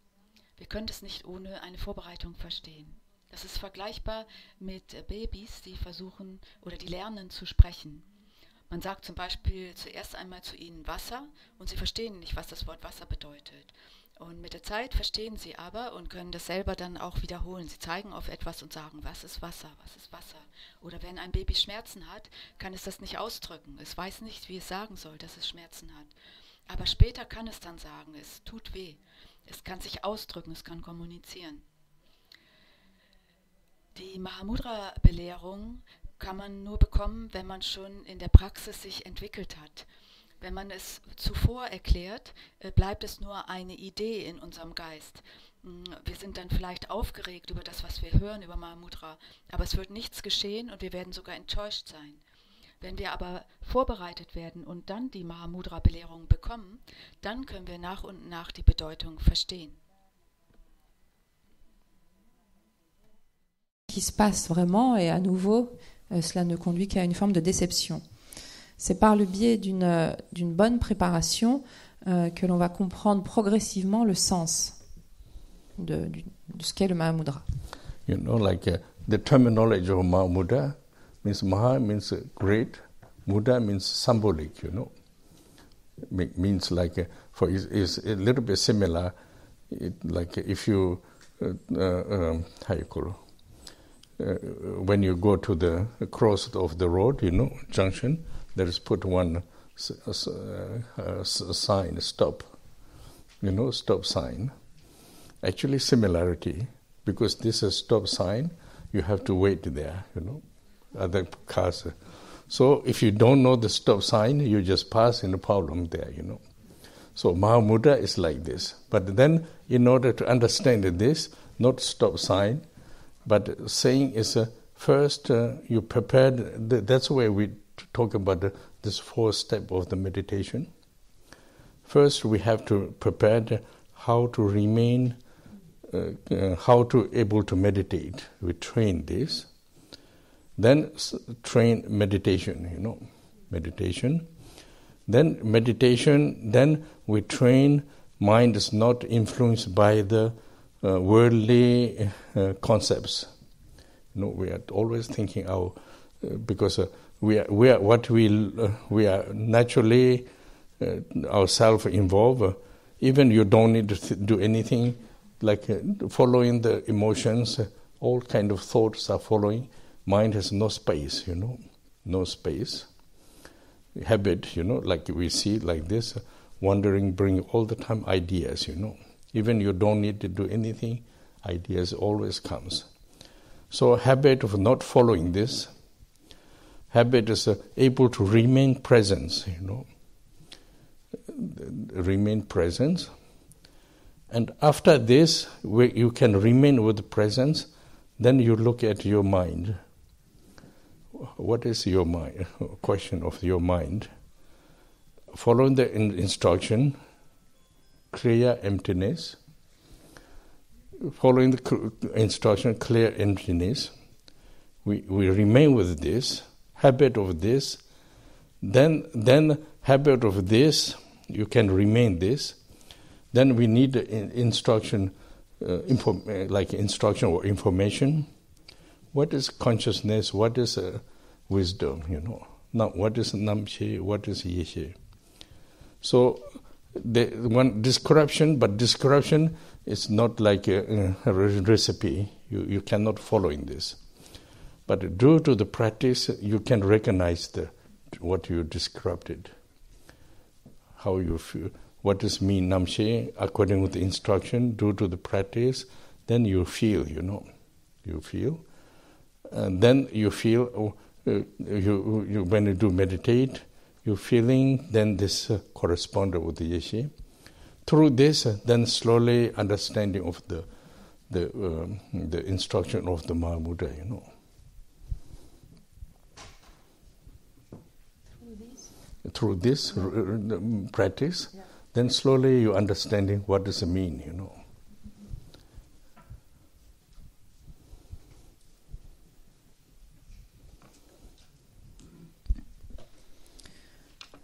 Wir können es nicht ohne eine Vorbereitung verstehen. Das ist vergleichbar mit Babys, die versuchen oder die lernen zu sprechen. Man sagt zum Beispiel zuerst einmal zu ihnen Wasser und sie verstehen nicht, was das Wort Wasser bedeutet. Und mit der Zeit verstehen sie aber und können das selber dann auch wiederholen. Sie zeigen auf etwas und sagen, was ist Wasser, was ist Wasser? Oder wenn ein Baby Schmerzen hat, kann es das nicht ausdrücken. Es weiß nicht, wie es sagen soll, dass es Schmerzen hat. Aber später kann es dann sagen, es tut weh. Es kann sich ausdrücken, es kann kommunizieren. Die Mahamudra-Belehrung kann man nur bekommen, wenn man schon in der Praxis sich entwickelt hat. Wenn man es zuvor erklärt, bleibt es nur eine Idee in unserem Geist. Wir sind dann vielleicht aufgeregt über das, was wir hören über Mahamudra, aber es wird nichts geschehen und wir werden sogar enttäuscht sein. Wenn wir aber vorbereitet werden und dann die Mahamudra-Belehrung bekommen, dann können wir nach und nach die Bedeutung verstehen. Qui se passe vraiment, et à nouveau, cela ne conduit qu'à une forme de déception. C'est par le biais d'une bonne préparation que l'on va comprendre progressivement le sens de ce qu'est le Mahamudra. You know, like the terminology of Mahamudra means Maha means great, Mudra means symbolic, you know. Means like, for is a little bit similar, like if you, how you call it? When you go to the cross of the road, you know, junction, there is put one sign, stop, you know, stop sign. Actually similarity, because this is stop sign, you have to wait there, you know, other cars. So if you don't know the stop sign, you just pass in the problem there, you know. So Mahamudra is like this. But then in order to understand this, not stop sign, but saying is First, you prepared. That's why we talk about this 4 steps of the meditation. First, we have to prepare how to remain, how to able to meditate. We train this. Then train meditation. Meditation. Then meditation. Then we train. Mind is not influenced by the worldly concepts. We are always thinking because we are naturally ourselves involved. Even you don't need to do anything, like following the emotions. All kind of thoughts are following. Mind has no space. No space. Habit. Like we see like this, wandering, bring all the time ideas. Even you don't need to do anything, ideas always comes. So habit of not following this, habit is able to remain present, remain present. And after this, you can remain with the presence, then you look at your mind. What is your mind? Question of your mind. Following the instruction, clear emptiness. Following the instruction, clear emptiness. We remain with this, habit of this. Then habit of this, you can remain this. Then we need instruction, like instruction or information. What is consciousness? What is wisdom? Now, what is namshe? What is yeshe? So, one description, but description is not like a recipe. You cannot follow in this. But due to the practice, you can recognize what you described. How you feel. What does mean namshe? According to the instruction, due to the practice, then you feel. You feel. And then you feel, you when you do meditate, you're feeling, then this corresponds with the yeshe. Through this, then slowly understanding of the instruction of the Mahamudra, Through this practice, then slowly you understanding what does it mean,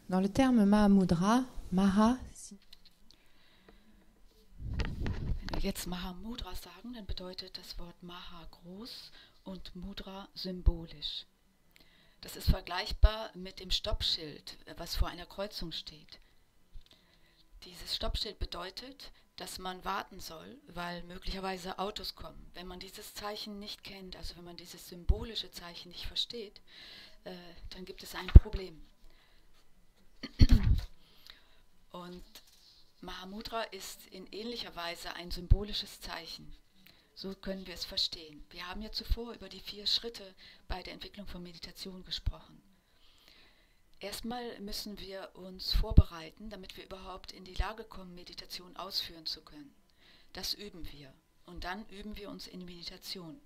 Dans le terme Mahamudra, Maha. Wenn wir jetzt Mahamudra sagen, dann bedeutet das Wort Maha groß und Mudra symbolisch. Das ist vergleichbar mit dem Stoppschild, was vor einer Kreuzung steht. Dieses Stoppschild bedeutet, dass man warten soll, weil möglicherweise Autos kommen. Wenn man dieses Zeichen nicht kennt, also wenn man dieses symbolische Zeichen nicht versteht, dann gibt es ein Problem. Und Mahamudra ist in ähnlicher Weise ein symbolisches Zeichen. So können wir es verstehen. Wir haben ja zuvor über die 4 Schritte bei der Entwicklung von Meditation gesprochen. Erstmal müssen wir uns vorbereiten, damit wir überhaupt in die Lage kommen, Meditation ausführen zu können. Das üben wir. Und dann üben wir uns in Meditation.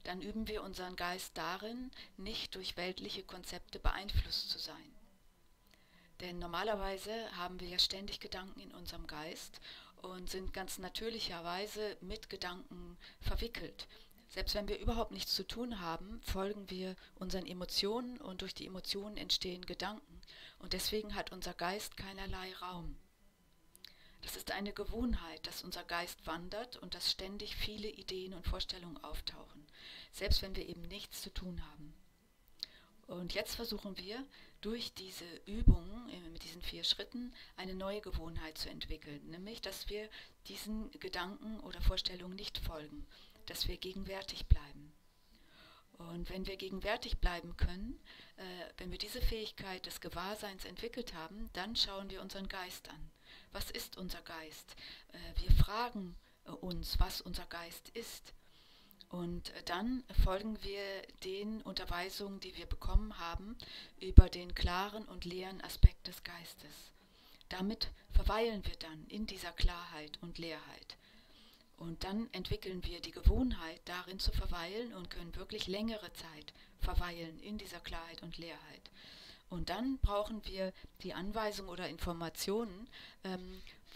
Dann üben wir unseren Geist darin, nicht durch weltliche Konzepte beeinflusst zu sein. Denn normalerweise haben wir ja ständig Gedanken in unserem Geist und sind ganz natürlicherweise mit Gedanken verwickelt. Selbst wenn wir überhaupt nichts zu tun haben, folgen wir unseren Emotionen und durch die Emotionen entstehen Gedanken. Und deswegen hat unser Geist keinerlei Raum. Das ist eine Gewohnheit, dass unser Geist wandert und dass ständig viele Ideen und Vorstellungen auftauchen, selbst wenn wir eben nichts zu tun haben. Und jetzt versuchen wir, durch diese Übungen mit diesen 4 Schritten eine neue Gewohnheit zu entwickeln, nämlich, dass wir diesen Gedanken oder Vorstellungen nicht folgen, dass wir gegenwärtig bleiben. Und wenn wir gegenwärtig bleiben können, wenn wir diese Fähigkeit des Gewahrseins entwickelt haben, dann schauen wir unseren Geist an. Was ist unser Geist? Wir fragen uns, was unser Geist ist. Und dann folgen wir den Unterweisungen, die wir bekommen haben, über den klaren und leeren Aspekt des Geistes. Damit verweilen wir dann in dieser Klarheit und Leerheit. Und dann entwickeln wir die Gewohnheit, darin zu verweilen und können wirklich längere Zeit verweilen in dieser Klarheit und Leerheit. Und dann brauchen wir die Anweisung oder Informationen,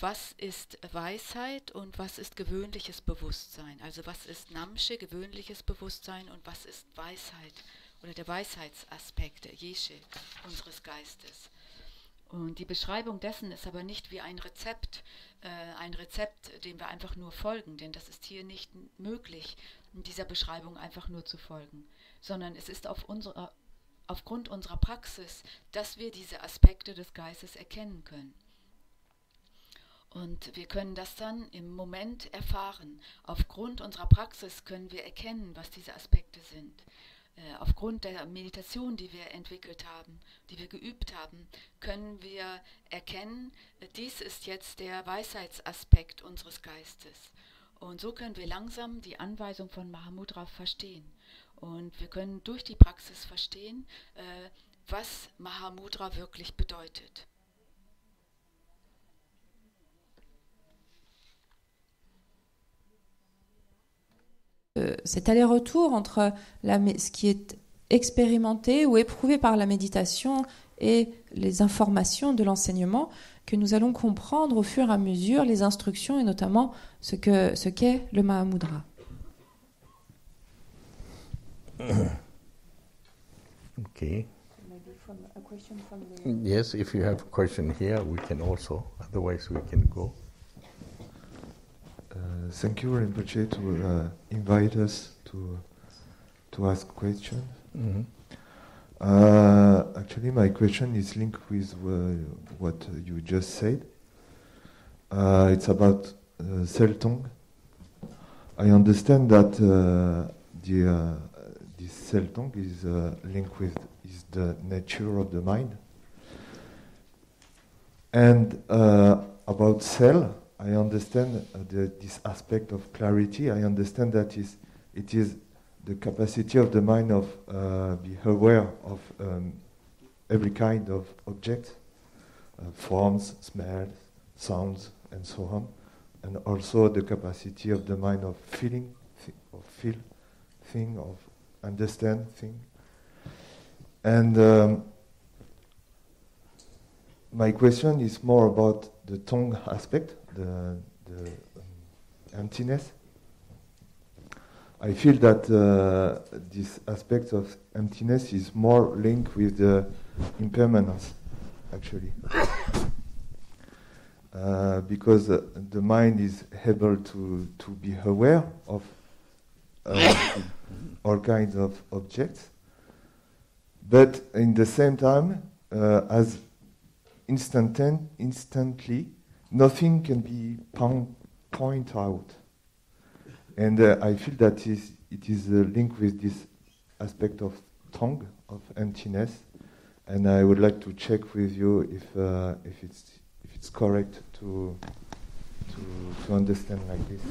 was ist Weisheit und was ist gewöhnliches Bewusstsein. Also was ist Namsche, gewöhnliches Bewusstsein, und was ist Weisheit oder der Weisheitsaspekt, der Jesche unseres Geistes. Und die Beschreibung dessen ist aber nicht wie ein Rezept, dem wir einfach nur folgen, denn das ist hier nicht möglich, in dieser Beschreibung einfach nur zu folgen, sondern es ist aufgrund unserer Praxis, dass wir diese Aspekte des Geistes erkennen können. Und wir können das dann im Moment erfahren. Aufgrund unserer Praxis können wir erkennen, was diese Aspekte sind. Aufgrund der Meditation, die wir entwickelt haben, die wir geübt haben, können wir erkennen, dies ist jetzt der Weisheitsaspekt unseres Geistes. Und so können wir langsam die Anweisung von Mahamudra verstehen. Und wir können durch die Praxis verstehen, was Mahamudra wirklich bedeutet. Cet aller-retour entre ce qui est expérimenté ou éprouvé par la méditation et les informations de l'enseignement, que nous allons comprendre au fur et à mesure les instructions et notamment ce qu'est le Mahamudra. Okay. Yes, if you have a question here, we can also. Otherwise, we can go. Thank you, Rinpoche, to invite us to ask questions. Mm-hmm. Actually, my question is linked with what you just said. It's about self-tongue. I understand that this self-tongue is linked with the nature of the mind. And about self, I understand this aspect of clarity. I understand that it is the capacity of the mind of be aware of every kind of object, forms, smells, sounds, and so on, and also the capacity of the mind of feeling, of feel thing, of understand thing. And my question is more about the tongue aspect, the emptiness. I feel that this aspect of emptiness is more linked with the impermanence, actually. Because the mind is able to be aware of all kinds of objects, but in the same time, as instantly, nothing can be pointed out. And I feel that it is linked with this aspect of tongue, of emptiness, and I would like to check with you if it's correct to understand like this,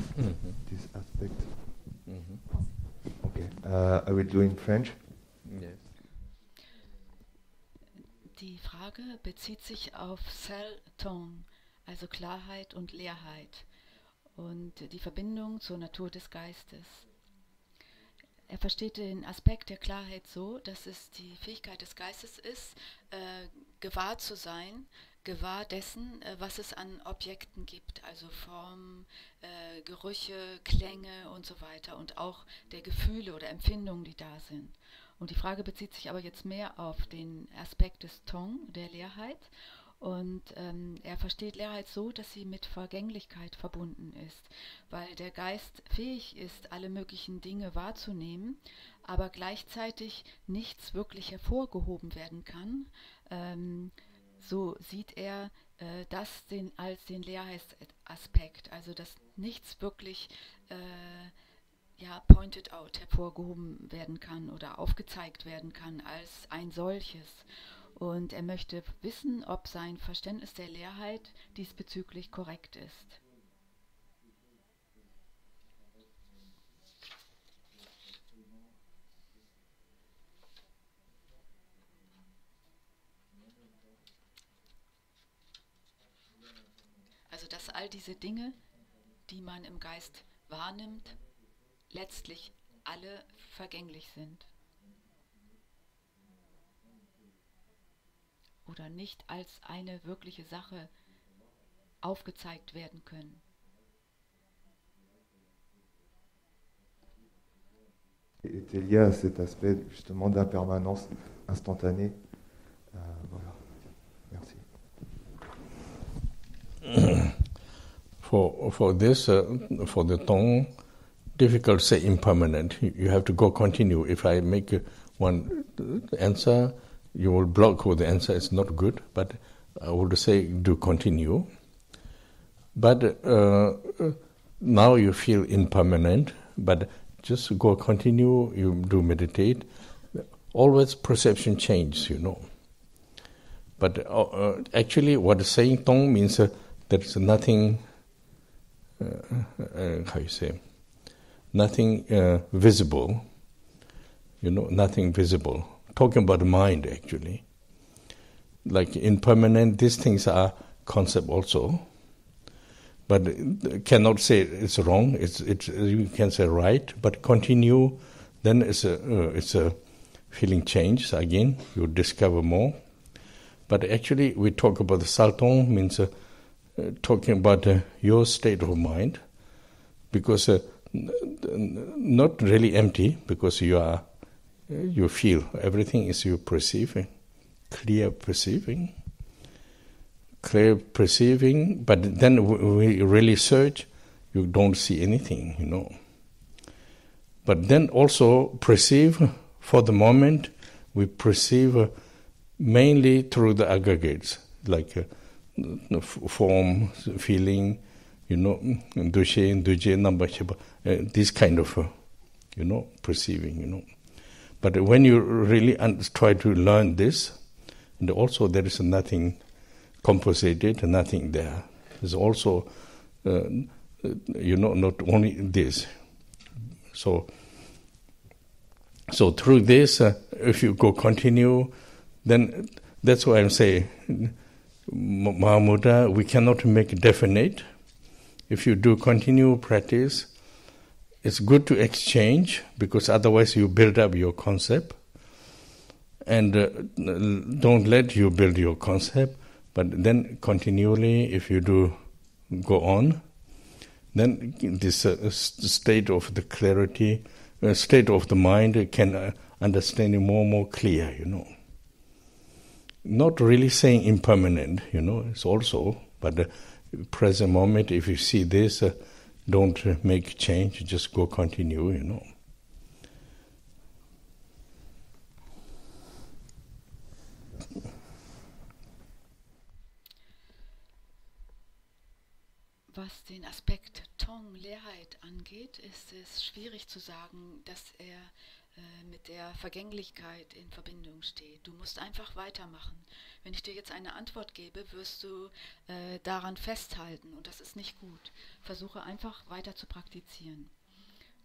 this aspect. Mm-hmm. Okay, I will do in French. Yes. Die Frage bezieht sich auf Self-Tongue, also Klarheit und Leerheit und die Verbindung zur Natur des Geistes. Er versteht den Aspekt der Klarheit so, dass es die Fähigkeit des Geistes ist, gewahr zu sein, gewahr dessen, was es an Objekten gibt, also Formen, Gerüche, Klänge und so weiter und auch der Gefühle oder Empfindungen, die da sind. Und die Frage bezieht sich aber jetzt mehr auf den Aspekt des Tong, der Leerheit. Und er versteht Leerheit so, dass sie mit Vergänglichkeit verbunden ist, weil der Geist fähig ist, alle möglichen Dinge wahrzunehmen, aber gleichzeitig nichts wirklich hervorgehoben werden kann. So sieht er das als den Leerheitsaspekt, also dass nichts wirklich pointed out, hervorgehoben werden kann oder aufgezeigt werden kann als ein solches. Und er möchte wissen, ob sein Verständnis der Leerheit diesbezüglich korrekt ist. Also dass all diese Dinge, die man im Geist wahrnimmt, letztlich alle vergänglich sind oder nicht als eine wirkliche Sache aufgezeigt werden können. Était lié à cet aspect justement d'impermanence instantanée. Voilà. Merci. For this, for the tongue, difficult to say impermanent. You have to go continue. If I make one answer, you will block with the answer. It's not good. But I would say do continue. But now you feel impermanent. But just go continue. You do meditate. Always perception changes, you know. But actually, what saying tongue means there's nothing. How you say? Nothing visible. You know, nothing visible. Talking about the mind, actually. Like impermanent, these things are concept also. But cannot say it's wrong. It's you can say right, but continue. Then it's a feeling change again. You discover more. But actually, we talk about the salton means talking about your state of mind, because not really empty, because you feel everything is you perceiving, clear perceiving. But then we really search, you don't see anything, you know. But then also perceive, for the moment, we perceive mainly through the aggregates, like form, feeling, you know, duje, number, this kind of, you know, perceiving, you know. But when you really try to learn this, and also there is nothing composited, nothing there. There's also, you know, not only this. So through this, if you go continue, then that's why I'm saying, Mahamudra, we cannot make definite. If you do continue practice, it's good to exchange, because otherwise you build up your concept. And don't let you build your concept, but then continually, if you do go on, then this state of the clarity, state of the mind can understand it more and more clear, you know. Not really saying impermanent, you know, it's also, but the present moment, if you see this, don't make change, just go continue, you know. Was den Aspekt Tong, Leerheit angeht, ist es schwierig zu sagen, dass er mit der Vergänglichkeit in Verbindung steht. Du musst einfach weitermachen. Wenn ich dir jetzt eine Antwort gebe, wirst du daran festhalten, und das ist nicht gut. Versuche einfach weiter zu praktizieren.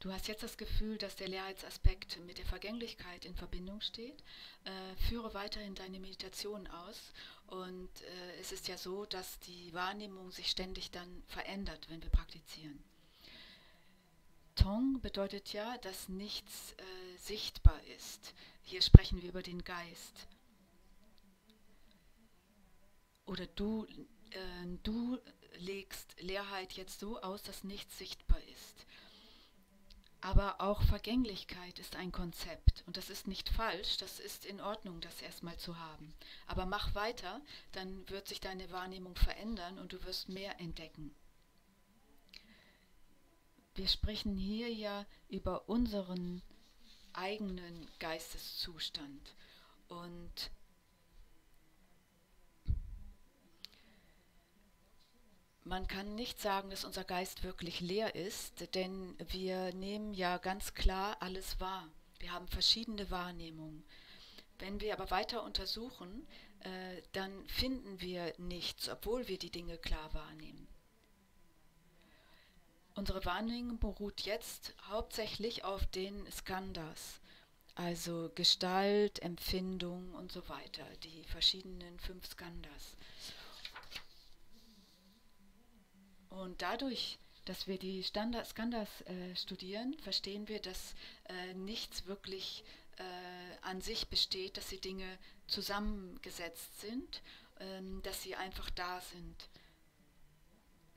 Du hast jetzt das Gefühl, dass der Leerheitsaspekt mit der Vergänglichkeit in Verbindung steht. Führe weiterhin deine Meditation aus. Und es ist ja so, dass die Wahrnehmung sich ständig dann verändert, wenn wir praktizieren. Tong bedeutet ja, dass nichts sichtbar ist. Hier sprechen wir über den Geist. Oder du legst Leerheit jetzt so aus, dass nichts sichtbar ist. Aber auch Vergänglichkeit ist ein Konzept, und das ist nicht falsch, das ist in Ordnung, das erstmal zu haben. Aber mach weiter, dann wird sich deine Wahrnehmung verändern und du wirst mehr entdecken. Wir sprechen hier ja über unseren eigenen Geisteszustand, und man kann nicht sagen, dass unser Geist wirklich leer ist, denn wir nehmen ja ganz klar alles wahr. Wir haben verschiedene Wahrnehmungen. Wenn wir aber weiter untersuchen, dann finden wir nichts, obwohl wir die Dinge klar wahrnehmen. Unsere Wahrnehmung beruht jetzt hauptsächlich auf den Skandhas, also Gestalt, Empfindung und so weiter, die verschiedenen 5 Skandhas. Und dadurch, dass wir die Skandhas studieren, verstehen wir, dass nichts wirklich an sich besteht, dass die Dinge zusammengesetzt sind, dass sie einfach da sind.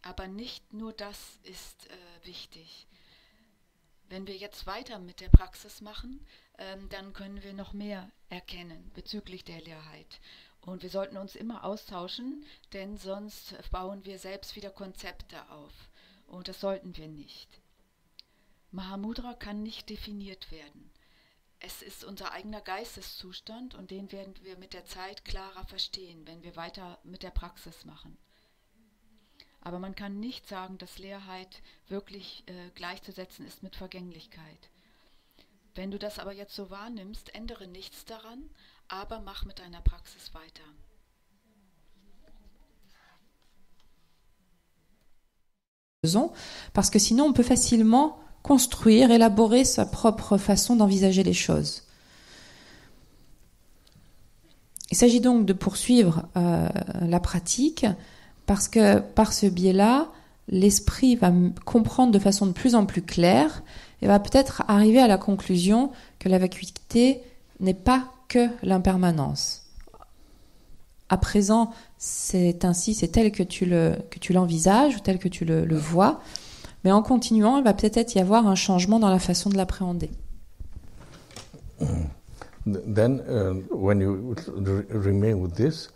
Aber nicht nur das ist wichtig. Wenn wir jetzt weiter mit der Praxis machen, dann können wir noch mehr erkennen bezüglich der Leerheit. Und wir sollten uns immer austauschen, denn sonst bauen wir selbst wieder Konzepte auf. Und das sollten wir nicht. Mahamudra kann nicht definiert werden. Es ist unser eigener Geisteszustand und den werden wir mit der Zeit klarer verstehen, wenn wir weiter mit der Praxis machen. Aber man kann nicht sagen, dass Leerheit wirklich gleichzusetzen ist mit Vergänglichkeit. Wenn du das aber jetzt so wahrnimmst, ändere nichts daran, aber mach mit deiner Praxis weiter. Parce que sinon on peut facilement construire, élaborer sa propre façon d'envisager les choses. Il s'agit donc de poursuivre la pratique parce que par ce biais-là, l'esprit va comprendre de façon de plus en plus claire et va peut-être arriver à la conclusion que la vacuité n'est pas que l'impermanence. À présent, c'est ainsi, c'est tel que tu l'envisages ou tel que tu le vois, mais en continuant, il va peut-être y avoir un changement dans la façon de l'appréhender. Then, when you remain with this,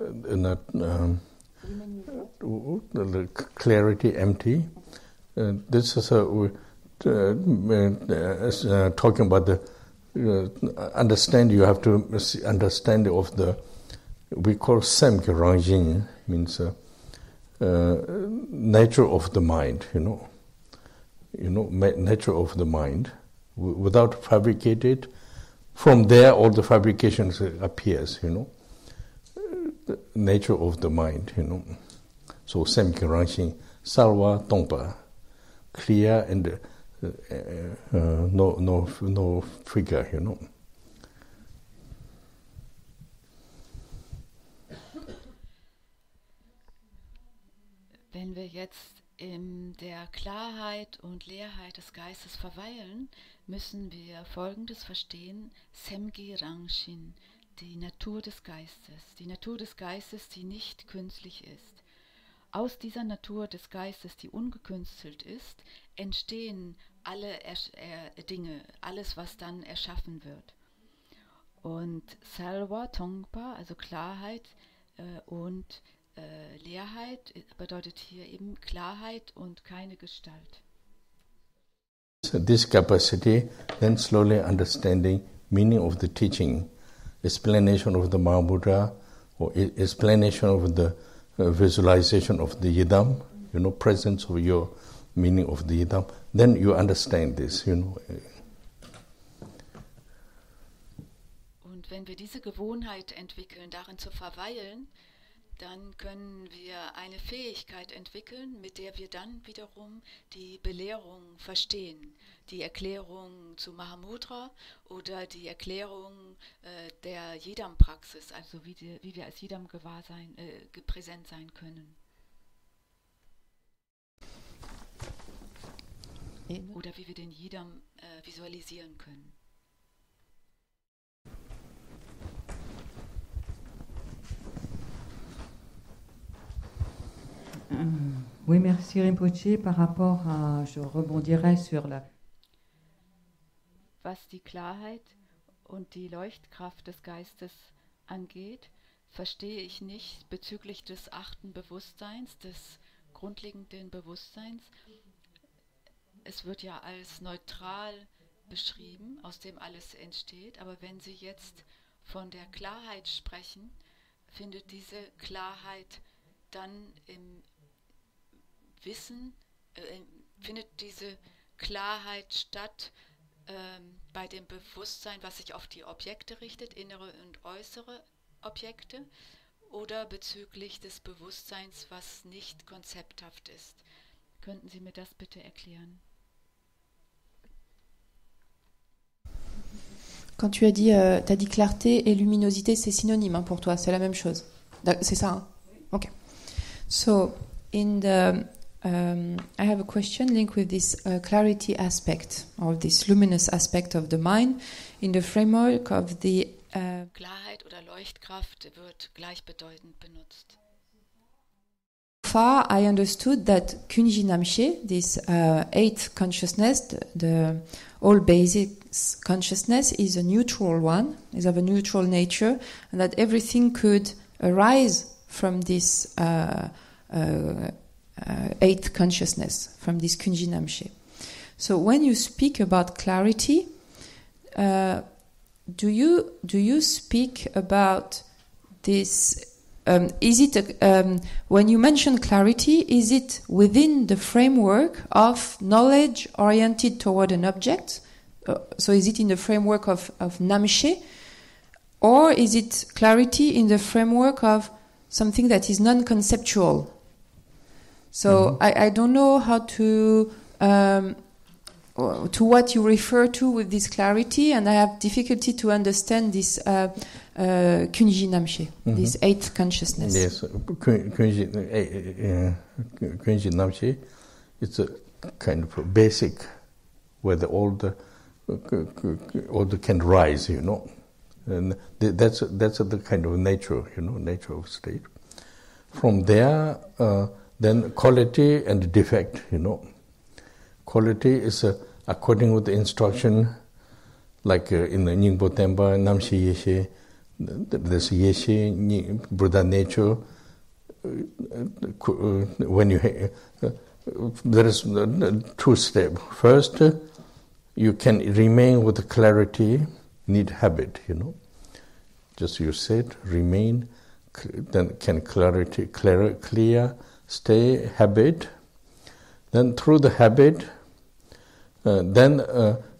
the clarity empty, this is talking about the understand. You have to understand of the we call Seinen, means nature of the mind. Nature of the mind. Without fabricated, from there all the fabrications appears. The nature of the mind. So Seinen, Salva Tongpa, clear and no figure. Wenn wir jetzt in der Klarheit und Leerheit des Geistes verweilen, müssen wir Folgendes verstehen: Semgi-Rangshin, die Natur des Geistes. Die Natur des Geistes, die nicht künstlich ist. Aus dieser Natur des Geistes, die ungekünstelt ist, entstehen alle Dinge, alles, was dann erschaffen wird. Und Salva Tongpa, also Klarheit und Leerheit, bedeutet hier eben Klarheit und keine Gestalt. This capacity, then slowly understanding meaning of the teaching, explanation of the Mahamudra, or explanation of the visualization of the Yidam, presence of your meaning of the Yidam, then you understand this, Und wenn wir diese Gewohnheit entwickeln, darin zu verweilen, dann können wir eine Fähigkeit entwickeln, mit der wir dann wiederum die Belehrungen verstehen. Die Erklärung zu Mahamudra oder die Erklärung der Yidam-Praxis, also wie wir als Yidam präsent sein können. Oder wie wir den Yidam visualisieren können. Oui, merci Rinpoche. Par rapport à, je rebondirai sur la... Was die Klarheit und die Leuchtkraft des Geistes angeht, verstehe ich nicht bezüglich des 8. Bewusstseins, des grundlegenden Bewusstseins. Es wird ja als neutral beschrieben, aus dem alles entsteht, aber wenn Sie jetzt von der Klarheit sprechen, findet diese Klarheit dann im Wissen, findet diese Klarheit statt bei dem Bewusstsein, was sich auf die Objekte richtet, innere und äußere Objekte, oder bezüglich des Bewusstseins, was nicht konzepthaft ist. Könnten Sie mir das bitte erklären? Quand tu as dit, t'as dit clarté et luminosité, c'est synonyme pour toi, c'est la même chose. C'est ça, hein? Okay. So, in the I have a question linked with this clarity aspect, or this luminous aspect of the mind, in the framework of the Klarheit oder Leuchtkraft wird gleichbedeutend benutzt. far I understood that Kunji Namshe, this eighth consciousness, the all basic consciousness, is a neutral one, is of a neutral nature, and that everything could arise from this eighth consciousness, from this Kunji Namshe. So when you speak about clarity, do you speak about this? Is it when you mention clarity? Is it within the framework of knowledge oriented toward an object? So is it in the framework of Namshe, or is it clarity in the framework of something that is non-conceptual? So I don't know how to what you refer to with this clarity, and I have difficulty to understand this Kunji Namshe, this eighth consciousness. Yes, Kunji Namshe, it's a kind of a basic where all the can rise, you know, and that's the kind of nature, you know, nature of state. From there, then quality and defect, you know. Quality is according with the instruction, like in the Nyingpo Tenpa, Namshi Yeshe, there's Yeshe, Buddha nature. When you there is two steps. First, you can remain with clarity, need habit, you know. Just you said, remain, then can clarity, clear, stay, habit. Then through the habit, then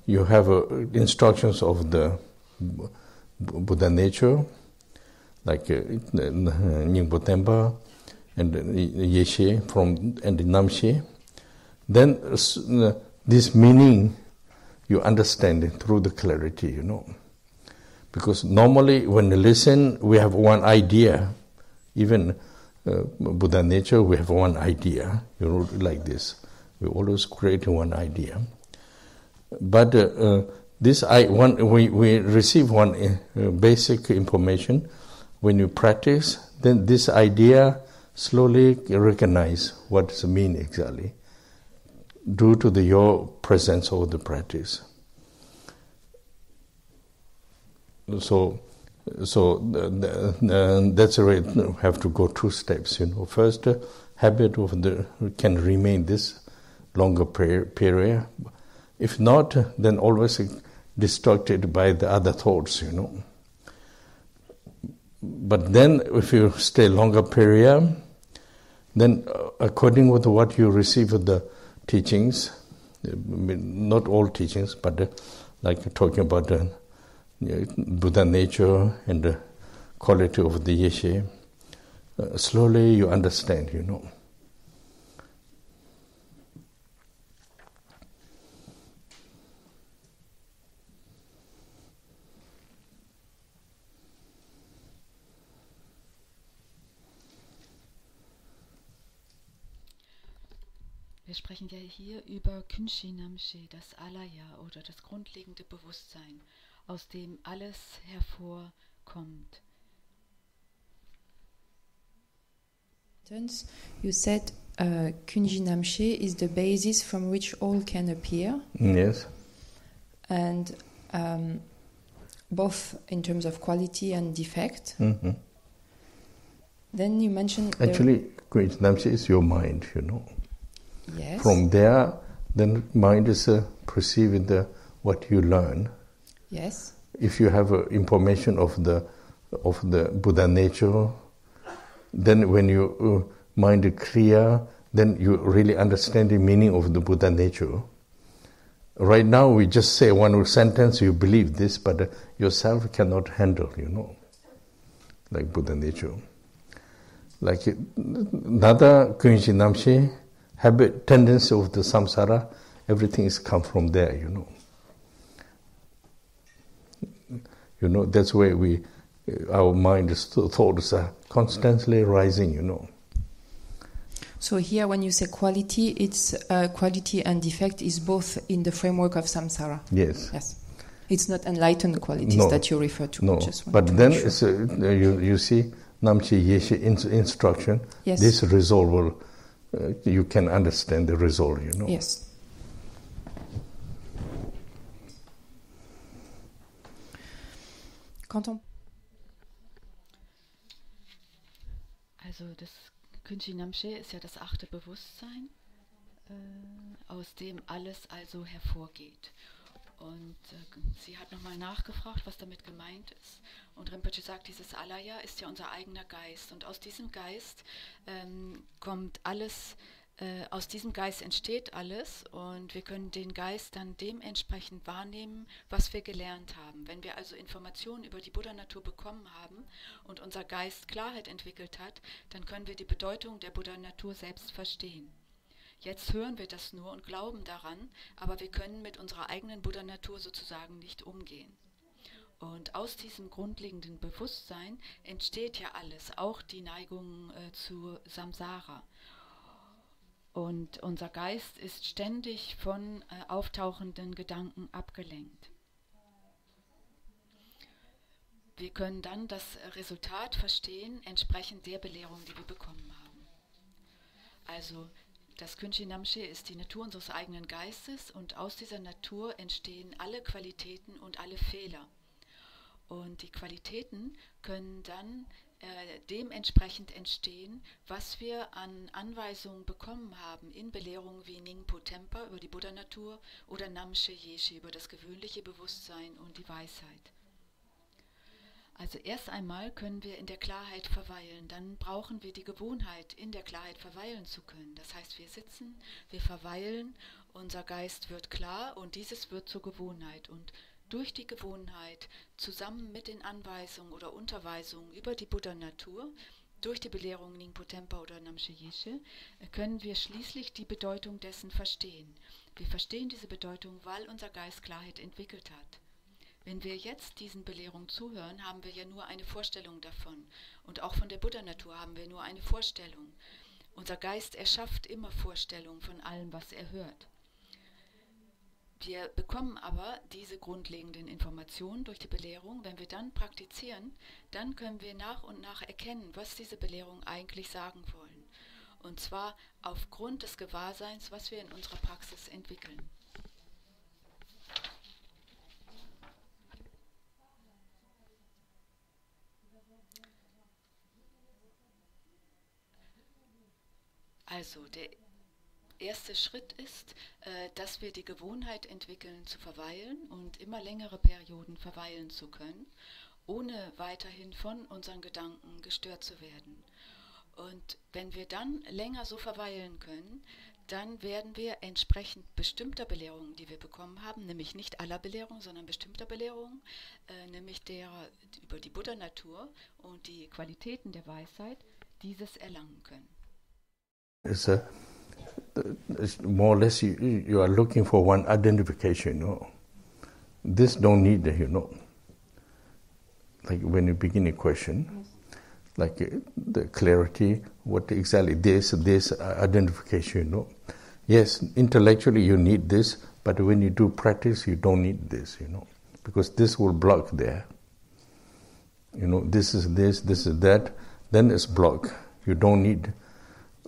you have instructions of the Buddha nature, like Nyingpo Tenpa and Yeshe and Namshe. Then this meaning you understand it through the clarity, you know. Because normally when you listen, we have one idea. Even Buddha nature, we have one idea, you know, like this. We always create one idea. But we receive one basic information. When you practice, then this idea slowly recognize what does it mean exactly, due to your presence of the practice. So that's why you have to go two steps. You know, first, habit of can remain this longer period. If not, then always distracted by the other thoughts. You know. But then, if you stay longer period, then according with what you receive of the teachings, not all teachings, but like talking about the Buddha nature and the quality of the Yeshe, slowly you understand, you know. Wir sprechen ja hier über Kunji Namshe, das Alaya oder das grundlegende Bewusstsein, aus dem alles hervorkommt. You said Kunji Namshe is the basis from which all can appear. Yes. And both in terms of quality and defect. Mm-hmm. Then you mentioned... Actually, Kunji Namshe is your mind, you know. Yes. From there, then mind is perceiving what you learn. Yes. If you have information of the Buddha nature, then when you mind is clear, then you really understand the meaning of the Buddha nature. Right now, we just say one sentence, you believe this, but yourself cannot handle, you know, like Buddha nature. Like another Kunji Namshe, habit, tendency of the samsara, everything is come from there, you know. You know, that's why our mind thoughts are constantly rising, you know. So here, when you say quality, it's quality and defect is both in the framework of samsara. Yes. Yes. It's not enlightened qualities No. that you refer to. No, Just want but to then make sure. it's you see Namche Yeshe instruction. Yes. This result will you can understand the result. You know. Yes. Quand on Also das Künchi Namche ist ja das 8. Bewusstsein, aus dem alles also hervorgeht. Und sie hat nochmal nachgefragt, was damit gemeint ist. Und Rinpoche sagt, dieses Alaya ist ja unser eigener Geist. Und aus diesem Geist kommt alles, aus diesem Geist entsteht alles. Und wir können den Geist dann dementsprechend wahrnehmen, was wir gelernt haben. Wenn wir also Informationen über die Buddha-Natur bekommen haben und unser Geist Klarheit entwickelt hat, dann können wir die Bedeutung der Buddha-Natur selbst verstehen. Jetzt hören wir das nur und glauben daran, aber wir können mit unserer eigenen Buddha-Natur sozusagen nicht umgehen. Und aus diesem grundlegenden Bewusstsein entsteht ja alles, auch die Neigung zu Samsara. Und unser Geist ist ständig von auftauchenden Gedanken abgelenkt. Wir können dann das Resultat verstehen, entsprechend der Belehrung, die wir bekommen haben. Also das Künchi Namche ist die Natur unseres eigenen Geistes und aus dieser Natur entstehen alle Qualitäten und alle Fehler. Und die Qualitäten können dann dementsprechend entstehen, was wir an Anweisungen bekommen haben in Belehrungen wie Ningpo Tempa über die Buddha-Natur oder Namche Yeshe über das gewöhnliche Bewusstsein und die Weisheit. Also erst einmal können wir in der Klarheit verweilen, dann brauchen wir die Gewohnheit, in der Klarheit verweilen zu können. Das heißt, wir sitzen, wir verweilen, unser Geist wird klar und dieses wird zur Gewohnheit. Und durch die Gewohnheit, zusammen mit den Anweisungen oder Unterweisungen über die Buddha-Natur, durch die Belehrung Ningpo Tempa oder Namche Yeshe, können wir schließlich die Bedeutung dessen verstehen. Wir verstehen diese Bedeutung, weil unser Geist Klarheit entwickelt hat. Wenn wir jetzt diesen Belehrungen zuhören, haben wir ja nur eine Vorstellung davon. Und auch von der Buddha-Natur haben wir nur eine Vorstellung. Unser Geist erschafft immer Vorstellungen von allem, was er hört. Wir bekommen aber diese grundlegenden Informationen durch die Belehrung. Wenn wir dann praktizieren, dann können wir nach und nach erkennen, was diese Belehrungen eigentlich sagen wollen. Und zwar aufgrund des Gewahrseins, was wir in unserer Praxis entwickeln. Also der erste Schritt ist, dass wir die Gewohnheit entwickeln zu verweilen und immer längere Perioden verweilen zu können, ohne weiterhin von unseren Gedanken gestört zu werden. Und wenn wir dann länger so verweilen können, dann werden wir entsprechend bestimmter Belehrungen, die wir bekommen haben, nämlich nicht aller Belehrungen, sondern bestimmter Belehrungen, nämlich derer über die Buddha-Natur und die Qualitäten der Weisheit, dieses erlangen können. It's more or less you are looking for one identification, you know. This don't need, you know, like when you begin a question, like the clarity, what exactly this identification, you know. Yes, intellectually you need this, but when you do practice, you don't need this, you know, because this will block there. You know, this is that, then it's blocked. You don't need.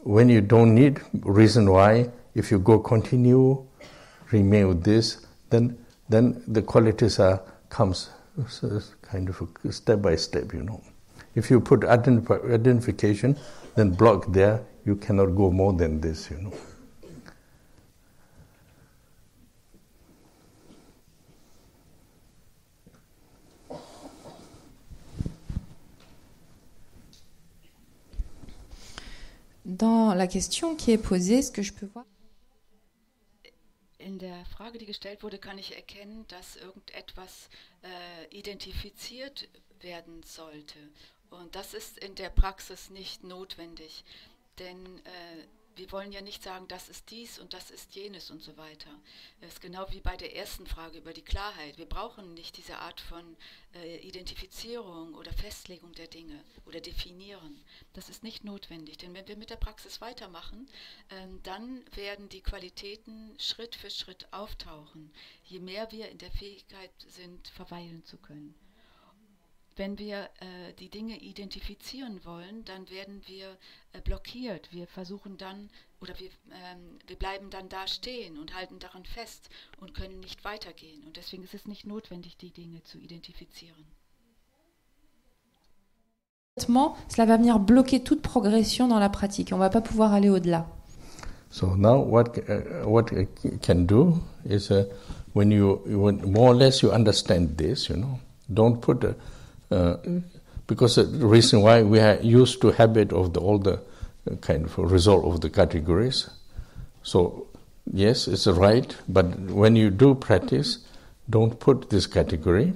When you don't need, reason why, if you go continue, remain with this, then the qualities comes kind of step by step, you know. If you put identification, then block there, you cannot go more than this, you know. Dans la question qui est posée, est-ce que je peux voir? In der Frage, die gestellt wurde, kann ich erkennen, dass irgendetwas identifiziert werden sollte. Und das ist in der Praxis nicht notwendig. Denn wir wollen ja nicht sagen, das ist dies und das ist jenes und so weiter. Das ist genau wie bei der ersten Frage über die Klarheit. Wir brauchen nicht diese Art von Identifizierung oder Festlegung der Dinge oder Definieren. Das ist nicht notwendig, denn wenn wir mit der Praxis weitermachen, dann werden die Qualitäten Schritt für Schritt auftauchen, je mehr wir in der Fähigkeit sind, verweilen zu können. Wenn wir die Dinge identifizieren wollen, dann werden wir blockiert. Wir versuchen dann, oder wir bleiben dann da stehen und halten daran fest und können nicht weitergehen. Und deswegen ist es nicht notwendig, die Dinge zu identifizieren. Cela va venir bloquer toute progression dans la pratique. On ne va pas pouvoir aller au-delà. So now what I can do is when more or less you understand this, don't put because the reason why we are used to habit of all the kind of result of the categories. So yes, it's right, but when you do practice, don't put this category.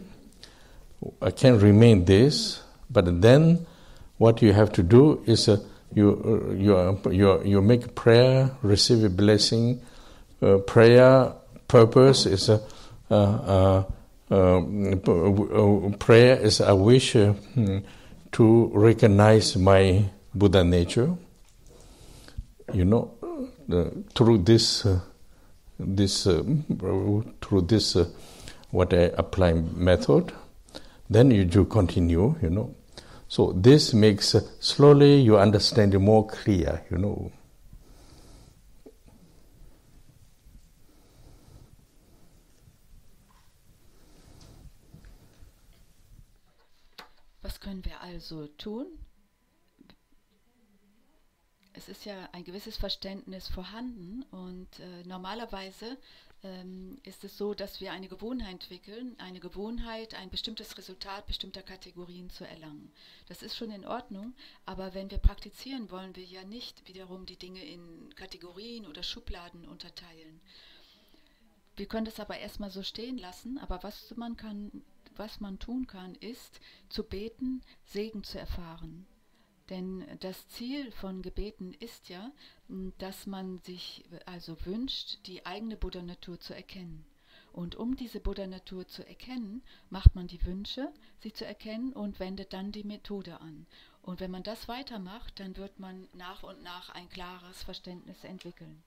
I can remain this, but then what you have to do is you make a prayer, receive a blessing. Prayer purpose is prayer is a wish to recognize my Buddha nature. Through this what I apply method, then you do continue. So this makes slowly you understand it more clear. Was können wir also tun? Es ist ja ein gewisses Verständnis vorhanden und normalerweise ist es so, dass wir eine Gewohnheit entwickeln, ein bestimmtes Resultat bestimmter Kategorien zu erlangen. Das ist schon in Ordnung, aber wenn wir praktizieren, wollen wir ja nicht wiederum die Dinge in Kategorien oder Schubladen unterteilen. Wir können das aber erstmal so stehen lassen, aber was man tun kann, ist zu beten, Segen zu erfahren. Denn das Ziel von Gebeten ist ja, dass man sich also wünscht, die eigene Buddha-Natur zu erkennen. Und um diese Buddha-Natur zu erkennen, macht man die Wünsche, sie zu erkennen und wendet dann die Methode an. Und wenn man das weitermacht, dann wird man nach und nach ein klares Verständnis entwickeln.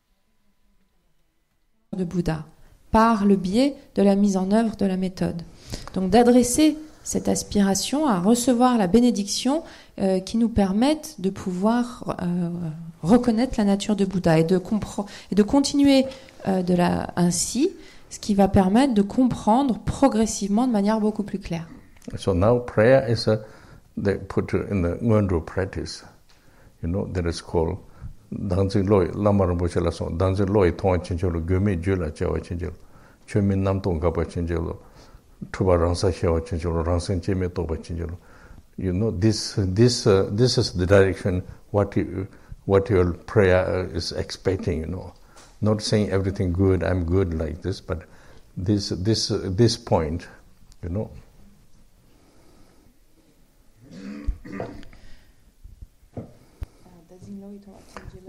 De Bouddha, par le biais de la mise en œuvre de la méthode. Donc d'adresser cette aspiration à recevoir la bénédiction qui nous permette de pouvoir reconnaître la nature de Bouddha et de continuer ainsi, ce qui va permettre de comprendre progressivement de manière beaucoup plus claire. So now prayer is they put in the unter practice, that is called Danzig Loi, Lama Rinpoche la son, Danzig Loi Tong Chincholo, Gyume Jula Chawa Chincholo, Chumin Nam Tong Kapa Chincholo, Tuba Ransa Chawa Chincholo, Ransan Chime Toba Chincholo. This is the direction what your prayer is expecting, Not saying everything good, I'm good like this, but this point,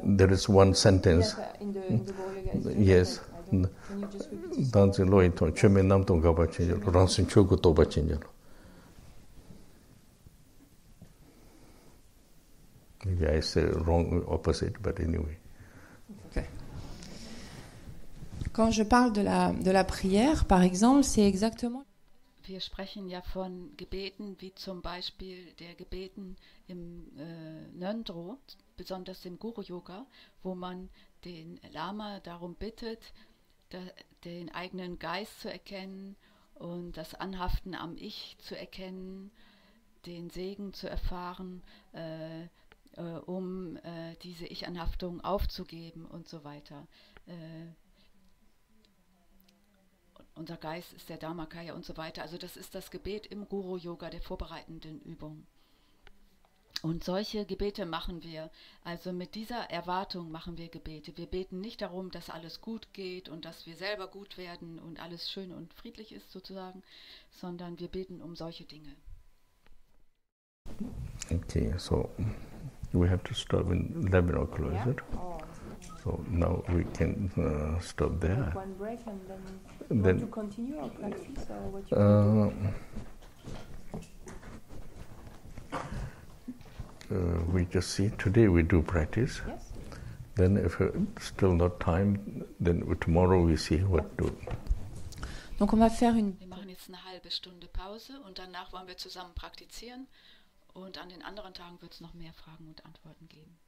There is one sentence. Yes. Can you just repeat? Danzig Loi Tong Chume Nam Tong Kapa Chincholo, Ransan Chogo Toba Chincholo. Maybe I say wrong opposite, but anyway. Okay. Quand je parle de la prière, par exemple, c'est exactement... Wir sprechen ja von Gebeten, wie zum Beispiel der Gebeten im Nöndro, besonders im Guru-Yoga, wo man den Lama darum bittet, den eigenen Geist zu erkennen und das Anhaften am Ich zu erkennen, den Segen zu erfahren, um diese Ich-Anhaftung aufzugeben und so weiter. Unser Geist ist der Dharmakaya und so weiter. Also das ist das Gebet im Guru-Yoga, der vorbereitenden Übung. Und solche Gebete machen wir, also mit dieser Erwartung machen wir Gebete. Wir beten nicht darum, dass alles gut geht und dass wir selber gut werden und alles schön und friedlich ist sozusagen, sondern wir beten um solche Dinge. Okay, so we have to start with 11 o'clock, is it? So now we can stop there. Take one break and And then then to continue our practice or what you we just see today we do practice. Yes. Then if still not time, then tomorrow we see what to. Donc on va faire une Wir machen jetzt eine halbe Stunde Pause und danach wollen wir zusammen praktizieren und an den anderen Tagen wird es noch mehr Fragen und Antworten geben.